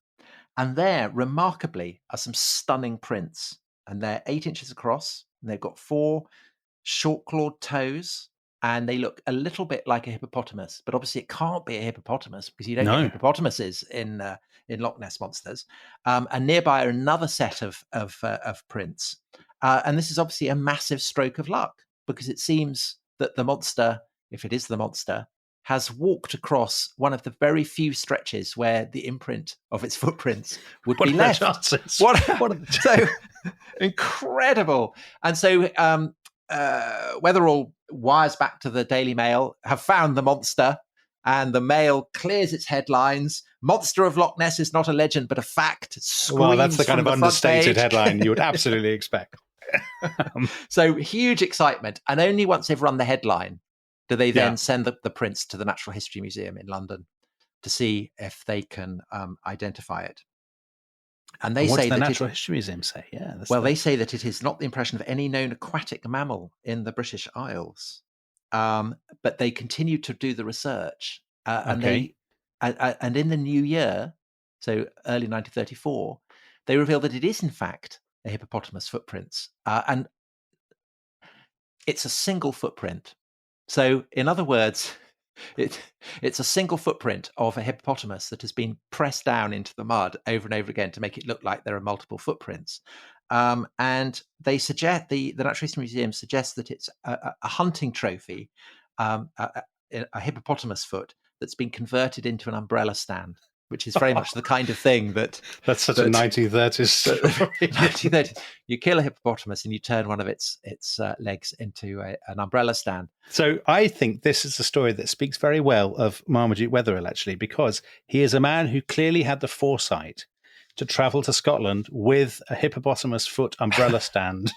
and there, remarkably, are some stunning prints, and they're 8 inches across, and they've got 4 short-clawed toes, and they look a little bit like a hippopotamus, but obviously it can't be a hippopotamus because you don't get hippopotamuses in Loch Ness Monsters. And nearby are another set of prints, and this is obviously a massive stroke of luck, because it seems that the monster, if it is the monster, has walked across one of the very few stretches where the imprint of its footprints would be left. So incredible. And so Wetherell wires back to the Daily Mail, have found the monster, and the Mail clears its headlines. Monster of Loch Ness is not a legend, but a fact. Well, that's the kind of understated headline you would absolutely expect. So huge excitement. And only once they've run the headline do they then send the prints to the Natural History Museum in London to see if they can identify it. And they say the Natural History Museum say? They say that it is not the impression of any known aquatic mammal in the British Isles. But they continue to do the research, and in the new year, so early 1934, they reveal that it is in fact a hippopotamus footprints, and it's a single footprint. So, in other words, it's a single footprint of a hippopotamus that has been pressed down into the mud over and over again to make it look like there are multiple footprints. And they suggest, the Natural History Museum suggests that it's a hunting trophy a hippopotamus foot that's been converted into an umbrella stand, which is very much the kind of thing that... That's such a 1930s story. 1930s. You kill a hippopotamus and you turn one of its legs into an umbrella stand. So I think this is a story that speaks very well of Marmaduke Wetherell, actually, because he is a man who clearly had the foresight to travel to Scotland with a hippopotamus foot umbrella stand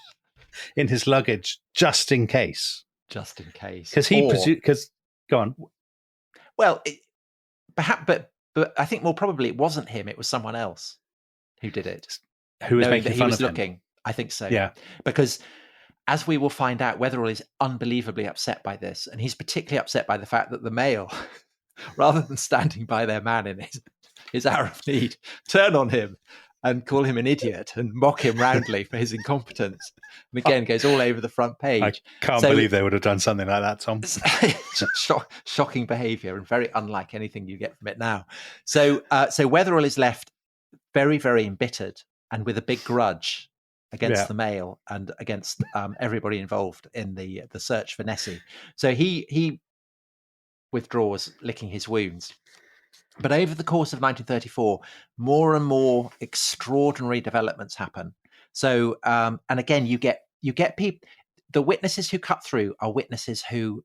in his luggage, just in case. Just in case. Because go on. Well, perhaps, but I think more probably it wasn't him. It was someone else who did it. Who was knowing making that he fun was of him. looking. I think so. Yeah. Because as we will find out, Wetherell is unbelievably upset by this. And he's particularly upset by the fact that the male, rather than standing by their man in his hour of need, turn on him and call him an idiot and mock him roundly for his incompetence. And again, goes all over the front page. I can't believe they would have done something like that, Tom. Shocking behaviour and very unlike anything you get from it now. So Wetherell is left very, very embittered and with a big grudge against the male and against everybody involved in the search for Nessie. So he withdraws, licking his wounds. But over the course of 1934, more and more extraordinary developments happen. So, and again, you get people. The witnesses who cut through are witnesses who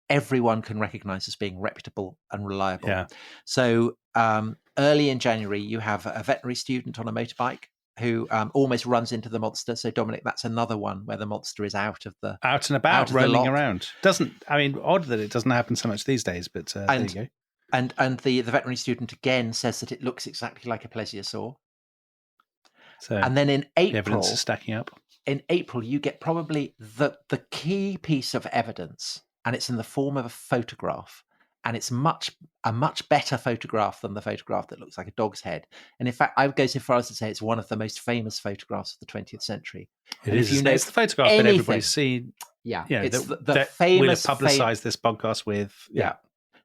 everyone can recognize as being reputable and reliable. Yeah. So, early in January, you have a veterinary student on a motorbike who almost runs into the monster. So, Dominic, that's another one where the monster is out and about, rolling around. Odd that it doesn't happen so much these days, but there you go. And the veterinary student again says that it looks exactly like a plesiosaur. So, and then in April, the evidence is stacking up. In April, you get probably the key piece of evidence, and it's in the form of a photograph, and it's a much better photograph than the photograph that looks like a dog's head. And in fact, I would go so far as to say it's one of the most famous photographs of the 20th century. It is. It's the photograph that everybody's seen. Yeah, it's the famous. We'll have publicised this podcast with. Yeah.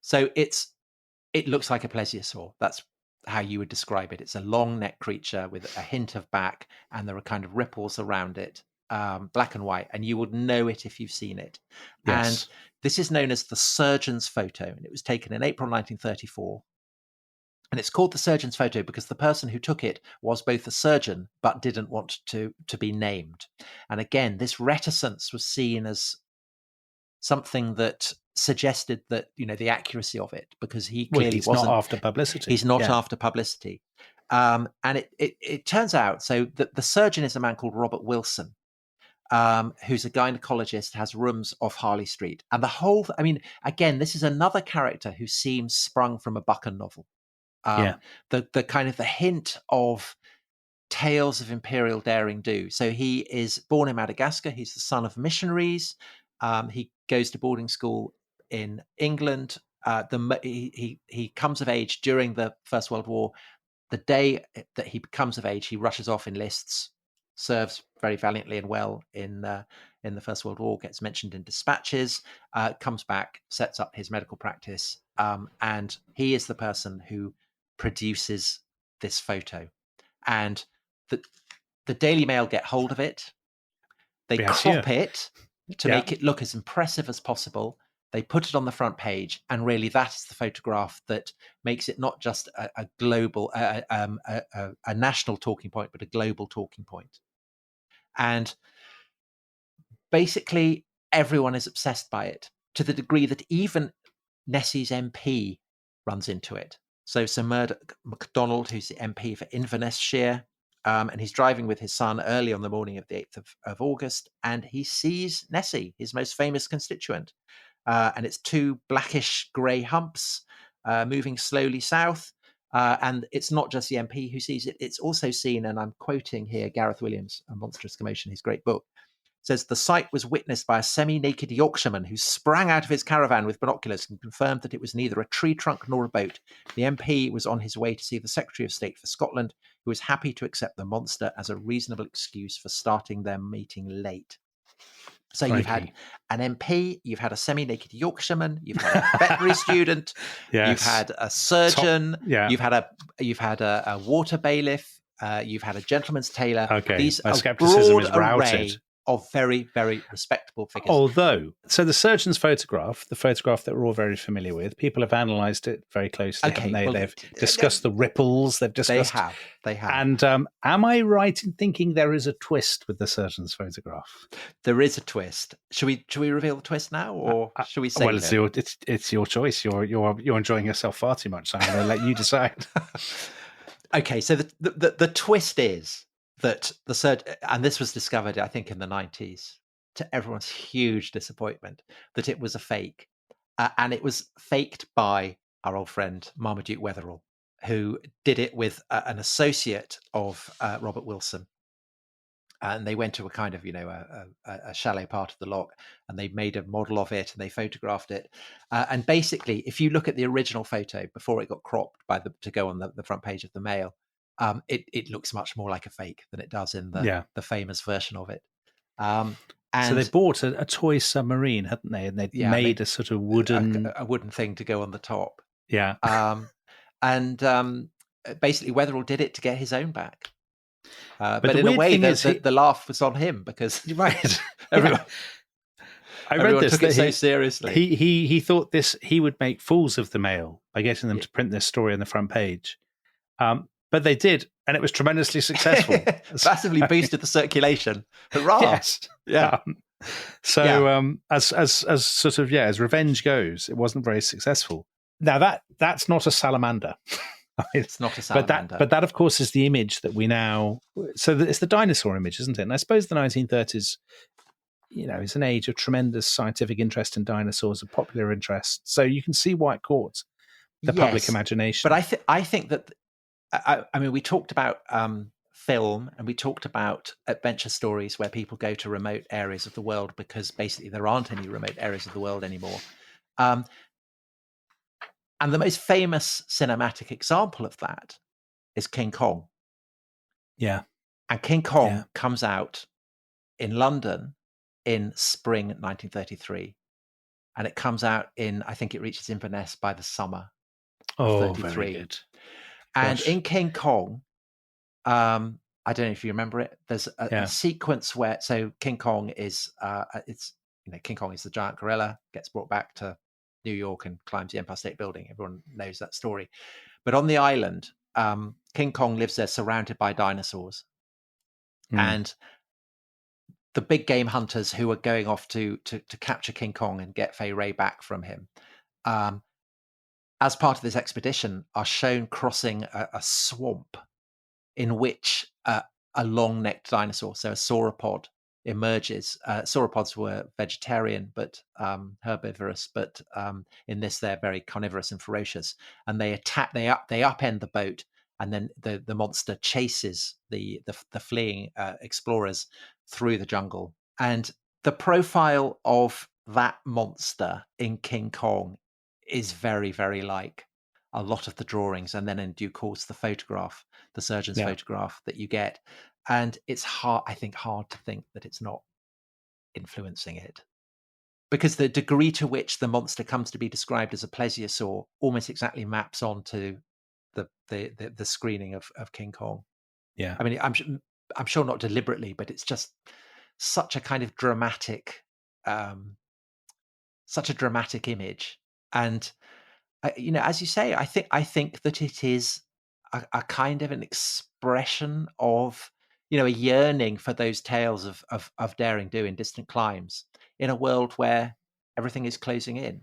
So it looks like a plesiosaur. That's how you would describe it. It's a long neck creature with a hint of back, and there are kind of ripples around it, black and white, and you would know it if you've seen it. Yes. And this is known as the surgeon's photo, and it was taken in April 1934. And it's called the surgeon's photo because the person who took it was both a surgeon but didn't want to be named. And again, this reticence was seen as something that suggested that, the accuracy of it, because he clearly wasn't after publicity. He's not after publicity. And it turns out, so that the surgeon is a man called Robert Wilson, who's a gynecologist, has rooms off Harley Street. And the whole, again, this is another character who seems sprung from a Buchan novel. The kind of the hint of tales of imperial daring do. So he is born in Madagascar. He's the son of missionaries. He goes to boarding school in England. He comes of age during the First World War. The day that he becomes of age, he rushes off, enlists, serves very valiantly and well in the First World War, gets mentioned in dispatches, comes back, sets up his medical practice, and he is the person who produces this photo. And the Daily Mail get hold of it. They crop it to make it look as impressive as possible. They put it on the front page, and really that is the photograph that makes it not just a global, a national talking point, but a global talking point. And basically everyone is obsessed by it, to the degree that even Nessie's MP runs into it. So Sir Murdoch MacDonald, who's the MP for Inverness-shire, and he's driving with his son early on the morning of the 8th of August, and he sees Nessie, his most famous constituent. And it's two blackish grey humps moving slowly south. And it's not just the MP who sees it. It's also seen, and I'm quoting here Gareth Williams, A Monstrous Commotion, his great book, says the sight was witnessed by a semi-naked Yorkshireman who sprang out of his caravan with binoculars and confirmed that it was neither a tree trunk nor a boat. The MP was on his way to see the Secretary of State for Scotland, who was happy to accept the monster as a reasonable excuse for starting their meeting late. So you've had an MP, you've had a semi-naked Yorkshireman, you've had a veterinary student, you've had a surgeon, you've had a water bailiff, you've had a gentleman's tailor. Okay, These my skepticism is routed. of very, very respectable figures. Although, so the surgeon's photograph, the photograph that we're all very familiar with, people have analysed it very closely, haven't they? Well, They've discussed the ripples. They've discussed. They have. And am I right in thinking there is a twist with the surgeon's photograph? There is a twist. Should we reveal the twist now, or should we say? Well, it's your choice. You're enjoying yourself far too much, so I'm going to let you decide. Okay, so the twist is that the surgeon, and this was discovered, I think, in the 90s, to everyone's huge disappointment, that it was a fake. And it was faked by our old friend Marmaduke Wetherell, who did it with an associate of Robert Wilson. And they went to a kind of, a shallow part of the loch, and they made a model of it and they photographed it. And basically, if you look at the original photo before it got cropped to go on the front page of the Mail, it looks much more like a fake than it does in the famous version of it. And so they bought a toy submarine, hadn't they? And they'd made a sort of wooden a wooden thing to go on the top. Yeah. And basically Wetherell did it to get his own back. But in a way, the laugh was on him because right. everyone, I read this took it so seriously. He thought he would make fools of the Mail by getting them to print this story on the front page. But they did, and it was tremendously successful. Massively boosted the circulation. Hurrah! Yes. Yeah. As sort of as revenge goes, it wasn't very successful. Now that's not a salamander. It's not a salamander. But that, of course, is the image that we now. So it's the dinosaur image, isn't it? And I suppose the 1930s, is an age of tremendous scientific interest in dinosaurs, of popular interest. So you can see why it caught the public imagination. But I think that. I mean, we talked about film, and we talked about adventure stories where people go to remote areas of the world because basically there aren't any remote areas of the world anymore. And the most famous cinematic example of that is King Kong. Yeah. And King Kong comes out in London in spring 1933. And it comes out I think it reaches Inverness by the summer of 33. Very good. And in King Kong, I don't know if you remember it, there's a sequence where, so King Kong is, King Kong is the giant gorilla, gets brought back to New York and climbs the Empire State Building. Everyone knows that story. But on the island, King Kong lives there surrounded by dinosaurs. And the big game hunters who are going off to capture King Kong and get Fay Ray back from him, as part of this expedition, are shown crossing a swamp in which a long-necked dinosaur, so a sauropod, emerges. Sauropods were vegetarian but herbivorous, but in this they're very carnivorous and ferocious. And they upend the boat, and then the monster chases the fleeing explorers through the jungle. And the profile of that monster in King Kong is very, very like a lot of the drawings, and then in due course the photograph, the surgeon's photograph that you get. And it's hard to think that it's not influencing it, because the degree to which the monster comes to be described as a plesiosaur almost exactly maps onto the screening of King Kong. Yeah, I mean, I'm sure not deliberately, but it's just such a kind of dramatic, image. And as you say, I think that it is a kind of an expression of a yearning for those tales of daring do in distant climes in a world where everything is closing in.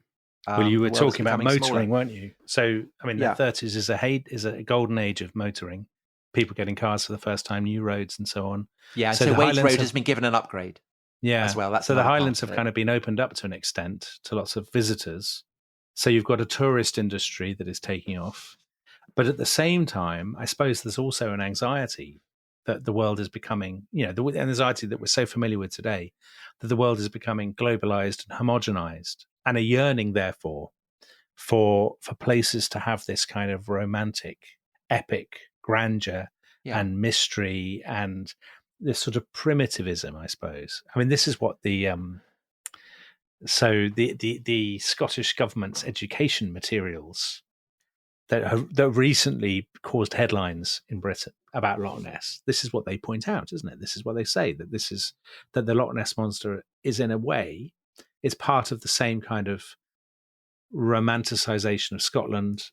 Well, you were talking about motoring, smaller. Weren't you? So, I mean, the 30s is a golden age of motoring. People getting cars for the first time, new roads, and so on. Yeah, so Wades Road has been given an upgrade. Yeah, as well. So the Highlands have kind of been opened up to an extent to lots of visitors. So you've got a tourist industry that is taking off, but at the same time, I suppose there's also an anxiety that the world is becoming, the anxiety that we're so familiar with today, that the world is becoming globalized and homogenized, and a yearning, therefore, for places to have this kind of romantic, epic grandeur and mystery and this sort of primitivism, I suppose. I mean, this is what the Scottish government's education materials that recently caused headlines in Britain about Loch Ness. This is what they point out, isn't it? This is what they say, that the Loch Ness Monster is, in a way, it's part of the same kind of romanticization of Scotland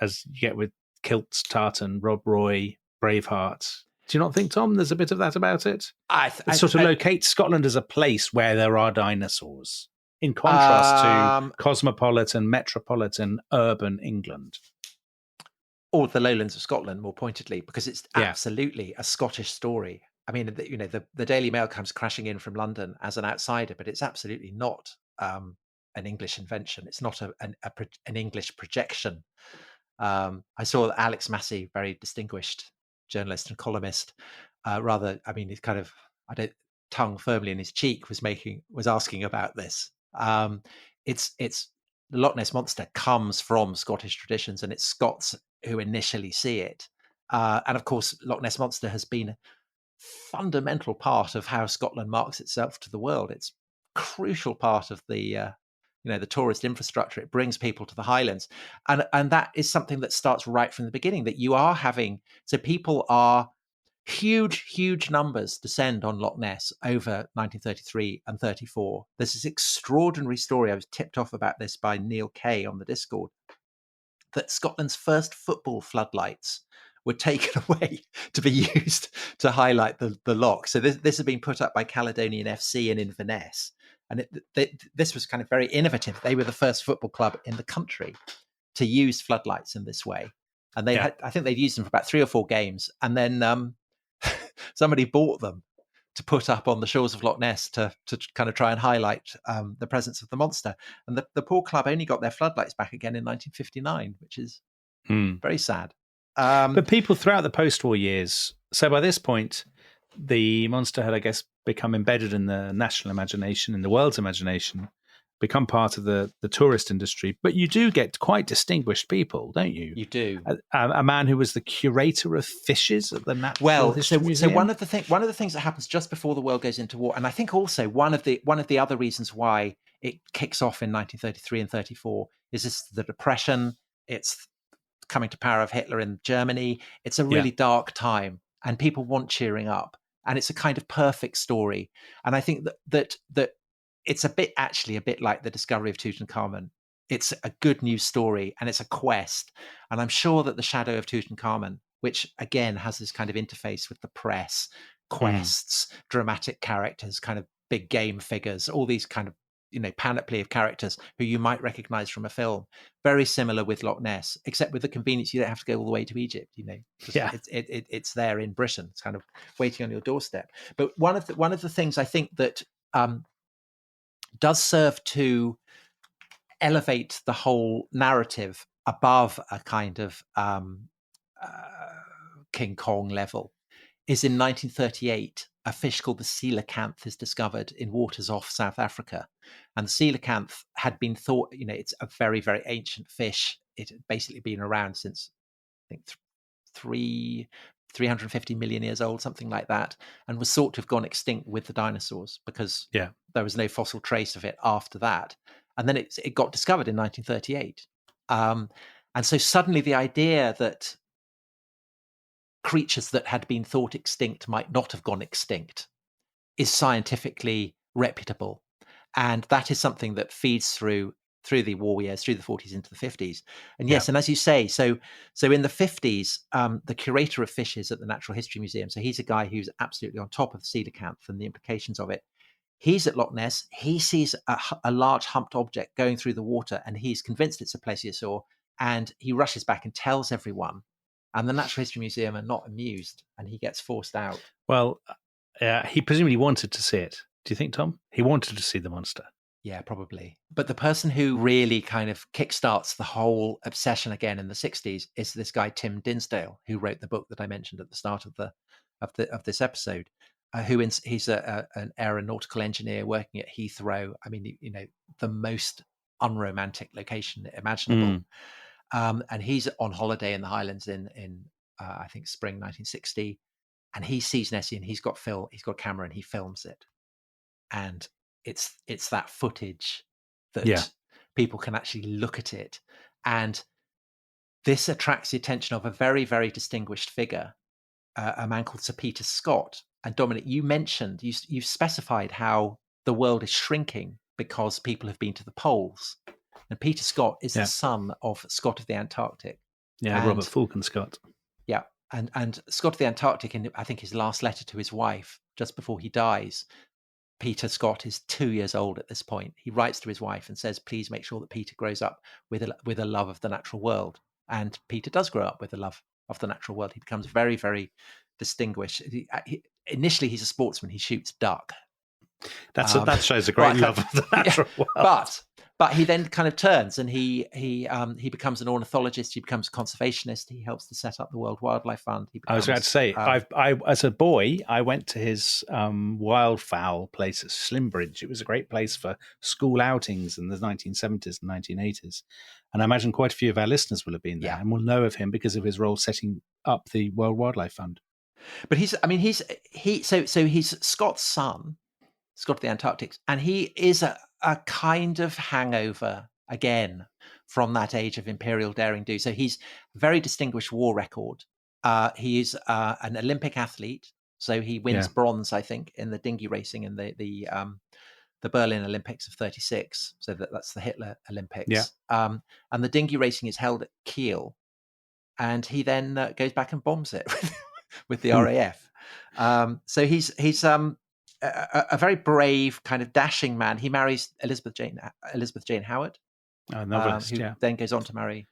as you get with Kilts, Tartan, Rob Roy, Braveheart. Do you not think, Tom, there's a bit of that about it? It sort of locates Scotland as a place where there are dinosaurs, in contrast to cosmopolitan, metropolitan, urban England. Or the lowlands of Scotland, more pointedly, because it's absolutely a Scottish story. I mean, the Daily Mail comes crashing in from London as an outsider, but it's absolutely not an English invention. It's not an English projection. I saw that Alex Massey, very distinguished journalist and columnist, he's kind of, tongue firmly in his cheek, was asking about this. It's the Loch Ness Monster comes from Scottish traditions, and it's Scots who initially see it. And of course, Loch Ness Monster has been a fundamental part of how Scotland marks itself to the world. It's a crucial part of the tourist infrastructure. It brings people to the Highlands. And that is something that starts right from the beginning, that you are having, so people are huge numbers descend on Loch Ness over 1933 and 34. There's this extraordinary story. I was tipped off about this by Neil Kay on the Discord, that Scotland's first football floodlights were taken away to be used to highlight the loch. So this had been put up by Caledonian FC in Inverness. And this was kind of very innovative. They were the first football club in the country to use floodlights in this way. And I think they'd used them for about 3 or 4 games. And then somebody bought them to put up on the shores of Loch Ness to kind of try and highlight the presence of the monster. And the poor club only got their floodlights back again in 1959, which is very sad. But people throughout the post-war years, so by this point, the monster had, I guess, become embedded in the national imagination, in the world's imagination, become part of the tourist industry. But you do get quite distinguished people, don't you? You do. A man who was the curator of fishes at the Natural History Museum. So one of the things that happens just before the world goes into war, and I think also one of the other reasons why it kicks off in 1933 and 34 is this, the Depression. It's coming to power of Hitler in Germany. It's a really dark time, and people want cheering up, and it's a kind of perfect story. And I think that it's a bit like the discovery of Tutankhamun. It's a good news story, and it's a quest. And I'm sure that the Shadow of Tutankhamun, which again has this kind of interface with the press, quests, dramatic characters, kind of big game figures, all these kind of panoply of characters who you might recognize from a film. Very similar with Loch Ness, except with the convenience you don't have to go all the way to Egypt. It's there in Britain. It's kind of waiting on your doorstep. But one of the things I think that does serve to elevate the whole narrative above a kind of King Kong level is in 1938, a fish called the coelacanth is discovered in waters off South Africa. And the coelacanth had been thought, it's a very, very ancient fish. It had basically been around since, I think, 350 million years old, something like that, and was thought to have gone extinct with the dinosaurs because there was no fossil trace of it after that. And then it got discovered in 1938. And so suddenly the idea that creatures that had been thought extinct might not have gone extinct is scientifically reputable. And that is something that feeds through the war years, through the 40s into the 50s. And yes, and as you say, so in the 50s, the curator of fishes at the Natural History Museum, so he's a guy who's absolutely on top of the coelacanth and the implications of it. He's at Loch Ness. He sees a large humped object going through the water, and he's convinced it's a plesiosaur. And he rushes back and tells everyone. And the Natural History Museum are not amused, and he gets forced out. Well, he presumably wanted to see it. Do you think, Tom? He wanted to see the monster. Yeah, probably. But the person who really kind of kickstarts the whole obsession again in the 60s is this guy, Tim Dinsdale, who wrote the book that I mentioned at the start of this episode. He's an aeronautical engineer working at Heathrow. I mean, the most unromantic location imaginable. And he's on holiday in the Highlands in I think spring 1960, and he sees Nessie, and he's got a camera, and he films it. And it's that footage that people can actually look at it. And this attracts the attention of a very, very distinguished figure, a man called Sir Peter Scott. And Dominic, you mentioned, you specified how the world is shrinking because people have been to the poles. And Peter Scott is the son of Scott of the Antarctic. Yeah, and, Robert Fulton Scott. Yeah, and Scott of the Antarctic, in I think his last letter to his wife, just before he dies, Peter Scott is 2 years old at this point. He writes to his wife and says, please make sure that Peter grows up with a love of the natural world. And Peter does grow up with a love of the natural world. He becomes very, very distinguished. Initially, he's a sportsman. He shoots duck. That shows a great love of the natural world. But he then kind of turns and he becomes an ornithologist. He becomes a conservationist. He helps to set up the World Wildlife Fund. I was about to say, I as a boy, I went to his wildfowl place at Slimbridge. It was a great place for school outings in the 1970s and 1980s. And I imagine quite a few of our listeners will have been there and will know of him because of his role setting up the World Wildlife Fund. But he's Scott's son, Scott of the Antarctic, and he is a kind of hangover again from that age of imperial daring do. So he's a very distinguished war record. He is an Olympic athlete, so he wins bronze, I think, in the dinghy racing in the Berlin Olympics of '36. So that's the Hitler Olympics. Yeah. And the dinghy racing is held at Kiel, and he then goes back and bombs it with the RAF. So he's a very brave, kind of dashing man. He marries Elizabeth Jane Howard, who then goes on to marry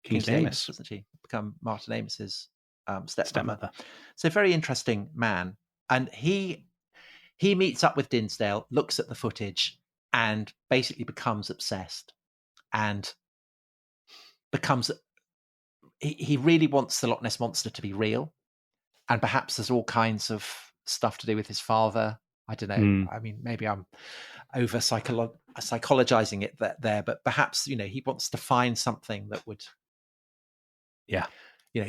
Kingsley Amis, doesn't she? Become Martin Amis's stepmother. So very interesting man. And he meets up with Dinsdale, looks at the footage, and basically becomes obsessed. And he really wants the Loch Ness Monster to be real. And perhaps there's all kinds of stuff to do with his father. I don't know. I mean, maybe I'm over psychologizing it there, but perhaps, he wants to find something that would,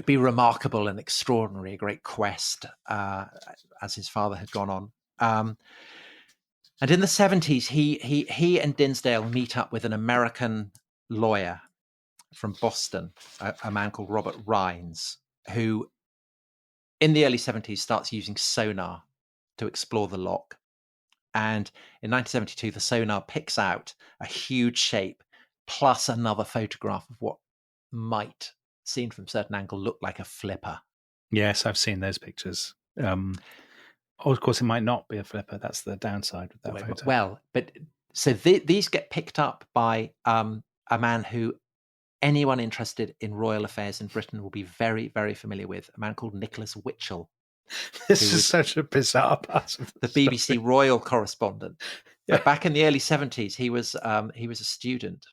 be remarkable and extraordinary, a great quest, as his father had gone on. And in the 70s, he and Dinsdale meet up with an American lawyer from Boston, a man called Robert Rhines, who in the early 70s starts using sonar to explore the loch. And in 1972, the sonar picks out a huge shape plus another photograph of what might, seen from a certain angle, look like a flipper. Yes, I've seen those pictures. Of course, it might not be a flipper. That's the downside with that photo. Well, but so these get picked up by a man who anyone interested in royal affairs in Britain will be very, very familiar with, a man called Nicholas Witchell. This is such a bizarre part of the BBC royal correspondent. Yeah. But back in the early 70s, he was a student,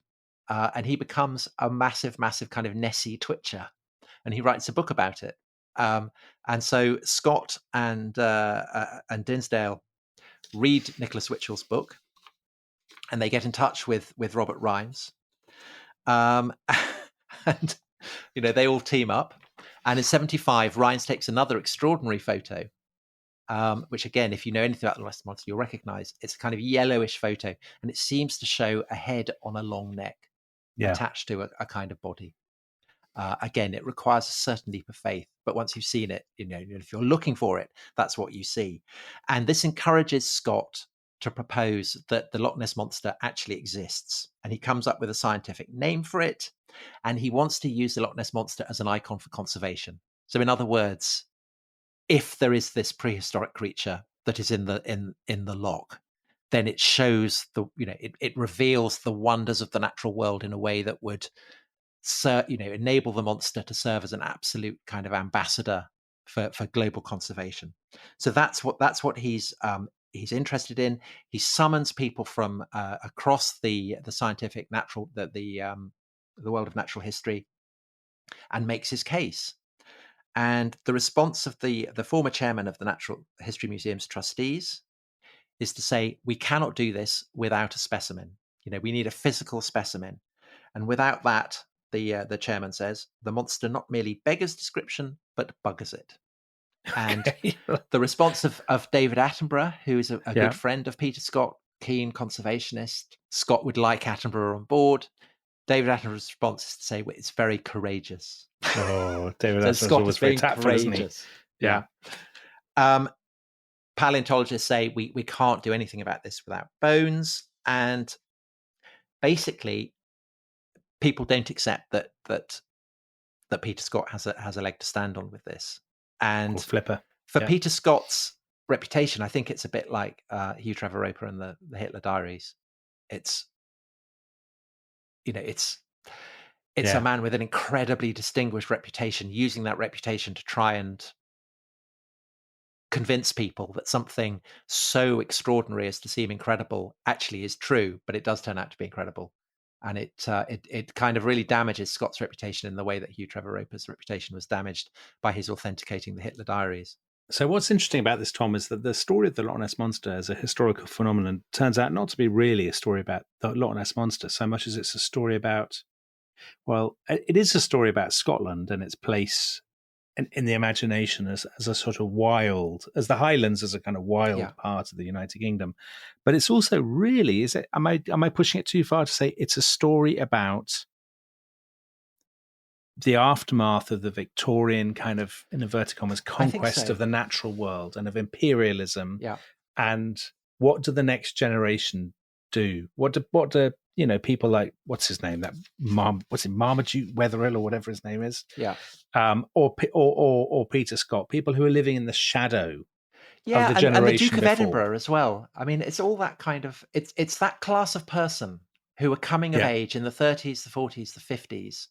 and he becomes a massive kind of Nessie twitcher, and he writes a book about it. And so Scott and Dinsdale read Nicholas Witchell's book, and they get in touch with Robert Rhines, and they all team up. And in 75, Rhines takes another extraordinary photo, which again, if you know anything about the Loch Ness Monster, you'll recognize. It's a kind of yellowish photo, and it seems to show a head on a long neck attached to a kind of body. Again, it requires a certain leap of faith, but once you've seen it, if you're looking for it, that's what you see. And this encourages Scott to propose that the Loch Ness Monster actually exists. And he comes up with a scientific name for it. And he wants to use the Loch Ness Monster as an icon for conservation. So in other words, if there is this prehistoric creature that is in the loch, then it shows it reveals the wonders of the natural world in a way that would enable the monster to serve as an absolute kind of ambassador for global conservation. So that's what he's interested in. He summons people from across the scientific the world of natural history, and makes his case. And the response of the former chairman of the Natural History Museum's trustees is to say, we cannot do this without a specimen. We need a physical specimen. And without that, the chairman says, the monster not merely beggars description, but buggers it. And the response of David Attenborough, who is a good friend of Peter Scott, keen conservationist, Scott would like Attenborough on board. David Attenborough's response is to say, well, it's very courageous. Oh, David So Attenborough's Scott always is very being tactful, isn't he? courageous. Yeah. Paleontologists say we can't do anything about this without bones, and basically people don't accept that Peter Scott has a leg to stand on with this. And Or Flipper. for Peter Scott's reputation, I think it's a bit like Hugh Trevor Roper and the Hitler Diaries. It's a man with an incredibly distinguished reputation, using that reputation to try and convince people that something so extraordinary as to seem incredible actually is true, but it does turn out to be incredible. And it kind of really damages Scott's reputation in the way that Hugh Trevor Roper's reputation was damaged by his authenticating the Hitler Diaries. So what's interesting about this, Tom, is that the story of the Loch Ness Monster as a historical phenomenon turns out not to be really a story about the Loch Ness Monster so much as it's a story about, well, it is a story about Scotland and its place in the imagination as a sort of wild, as the Highlands as a kind of wild part of the United Kingdom. But it's also really, am I pushing it too far to say it's a story about the aftermath of the Victorian kind of, in inverted commas, conquest of the natural world and of imperialism? Yeah. And what do the next generation do? What do people like, what's his name? Marmaduke Wetherill or whatever his name is? Yeah. Or Peter Scott, people who are living in the shadow of the generation and the Duke of before. Edinburgh as well. I mean, it's all that kind of, it's that class of person who are coming of age in the 30s, the 40s, the 50s,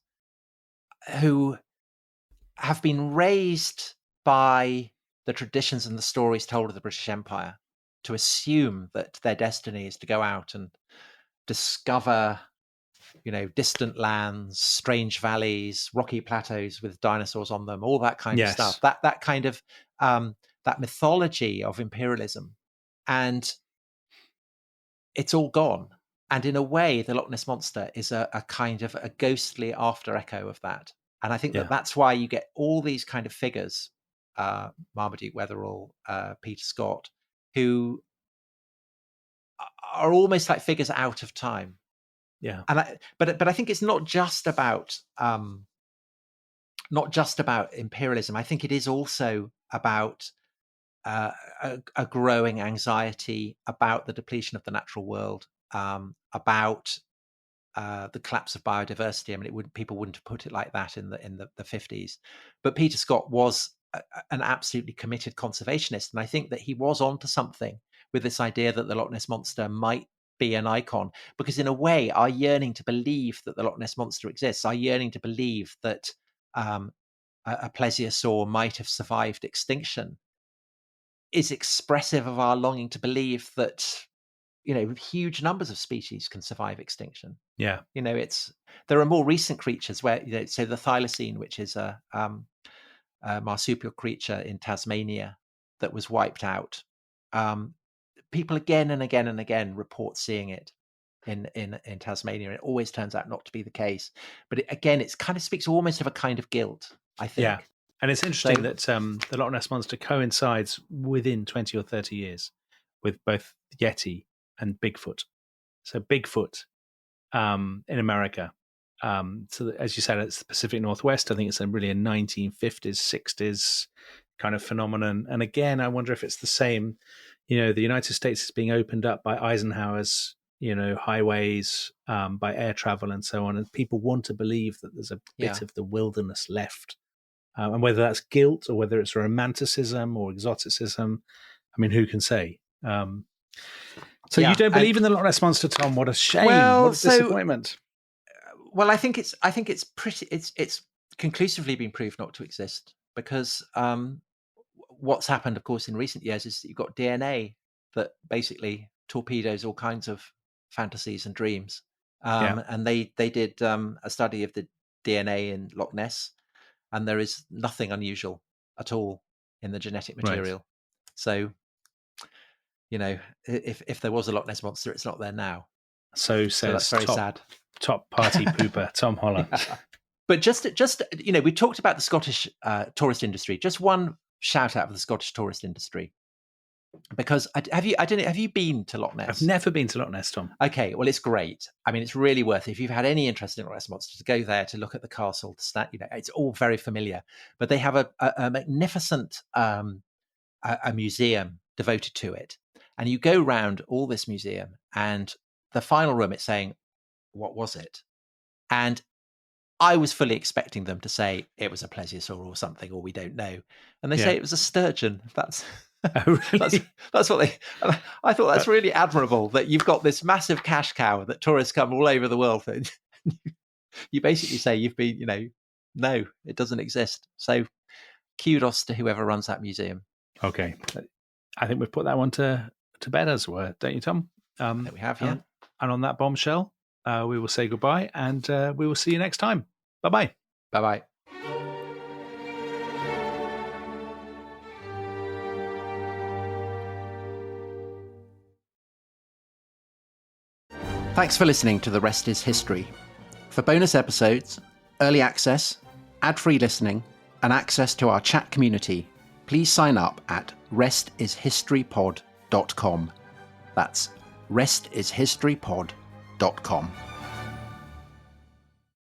who have been raised by the traditions and the stories told of the British Empire to assume that their destiny is to go out and discover, distant lands, strange valleys, rocky plateaus with dinosaurs on them, all that kind of stuff. That kind of that mythology of imperialism, and it's all gone. And in a way, the Loch Ness Monster is a kind of a ghostly after echo of that. And I think that's why you get all these kind of figures, Marmaduke Wetherill, Peter Scott, who are almost like figures out of time. Yeah. And but I think it's not just about imperialism. I think it is also about a growing anxiety about the depletion of the natural world, about the collapse of biodiversity. I mean, people wouldn't have put it like that in the 50s, but Peter Scott was an absolutely committed conservationist, and I think that he was onto something with this idea that the Loch Ness Monster might be an icon, because in a way, our yearning to believe that the Loch Ness Monster exists, our yearning to believe that a plesiosaur might have survived extinction, is expressive of our longing to believe that huge numbers of species can survive extinction. Yeah. There are more recent creatures where, so the thylacine, which is a marsupial creature in Tasmania that was wiped out. People again and again and again report seeing it in Tasmania. It always turns out not to be the case. But it kind of speaks almost of a kind of guilt, I think. Yeah. And it's interesting that the Loch Ness Monster coincides within 20 or 30 years with both Yeti and Bigfoot. So Bigfoot in America. So as you said, it's the Pacific Northwest. I think it's really a 1950s, 60s kind of phenomenon. And again, I wonder if it's the same. The United States is being opened up by Eisenhower's, highways, by air travel and so on. And people want to believe that there's a bit of the wilderness left. And whether that's guilt or whether it's romanticism or exoticism, I mean, who can say? So you don't believe in the Loch Ness Monster, Tom? What a shame! What a disappointment. Well, I think it's conclusively been proved not to exist, because what's happened, of course, in recent years is that you've got DNA that basically torpedoes all kinds of fantasies and dreams. And they did a study of the DNA in Loch Ness, and there is nothing unusual at all in the genetic material. Right. So, if there was a Loch Ness Monster, it's not there now. So says that's very sad. Top party pooper, Tom Holland. Yeah. But just we talked about the Scottish tourist industry. Just one shout out for the Scottish tourist industry. because have you been to Loch Ness? I've never been to Loch Ness, Tom. Okay, well, it's great. I mean, it's really worth it. If you've had any interest in Loch Ness Monster, to go there, to look at the castle, to stand, it's all very familiar. But they have a magnificent a museum devoted to it. And you go round all this museum, and the final room, it's saying, what was it? And I was fully expecting them to say it was a plesiosaur or something, or we don't know. And they say it was a sturgeon. That's Oh, really? that's what they. I thought that's really admirable that you've got this massive cash cow that tourists come all over the world for. You basically say you've been, no, it doesn't exist. So kudos to whoever runs that museum. Okay. I think we've put that one to bed, as it were, don't you, Tom? That we have, yeah. And on that bombshell, we will say goodbye, and we will see you next time. Bye-bye. Bye-bye. Thanks for listening to The Rest is History. For bonus episodes, early access, ad-free listening, and access to our chat community, please sign up at restishistorypod.com. That's restishistorypod.com.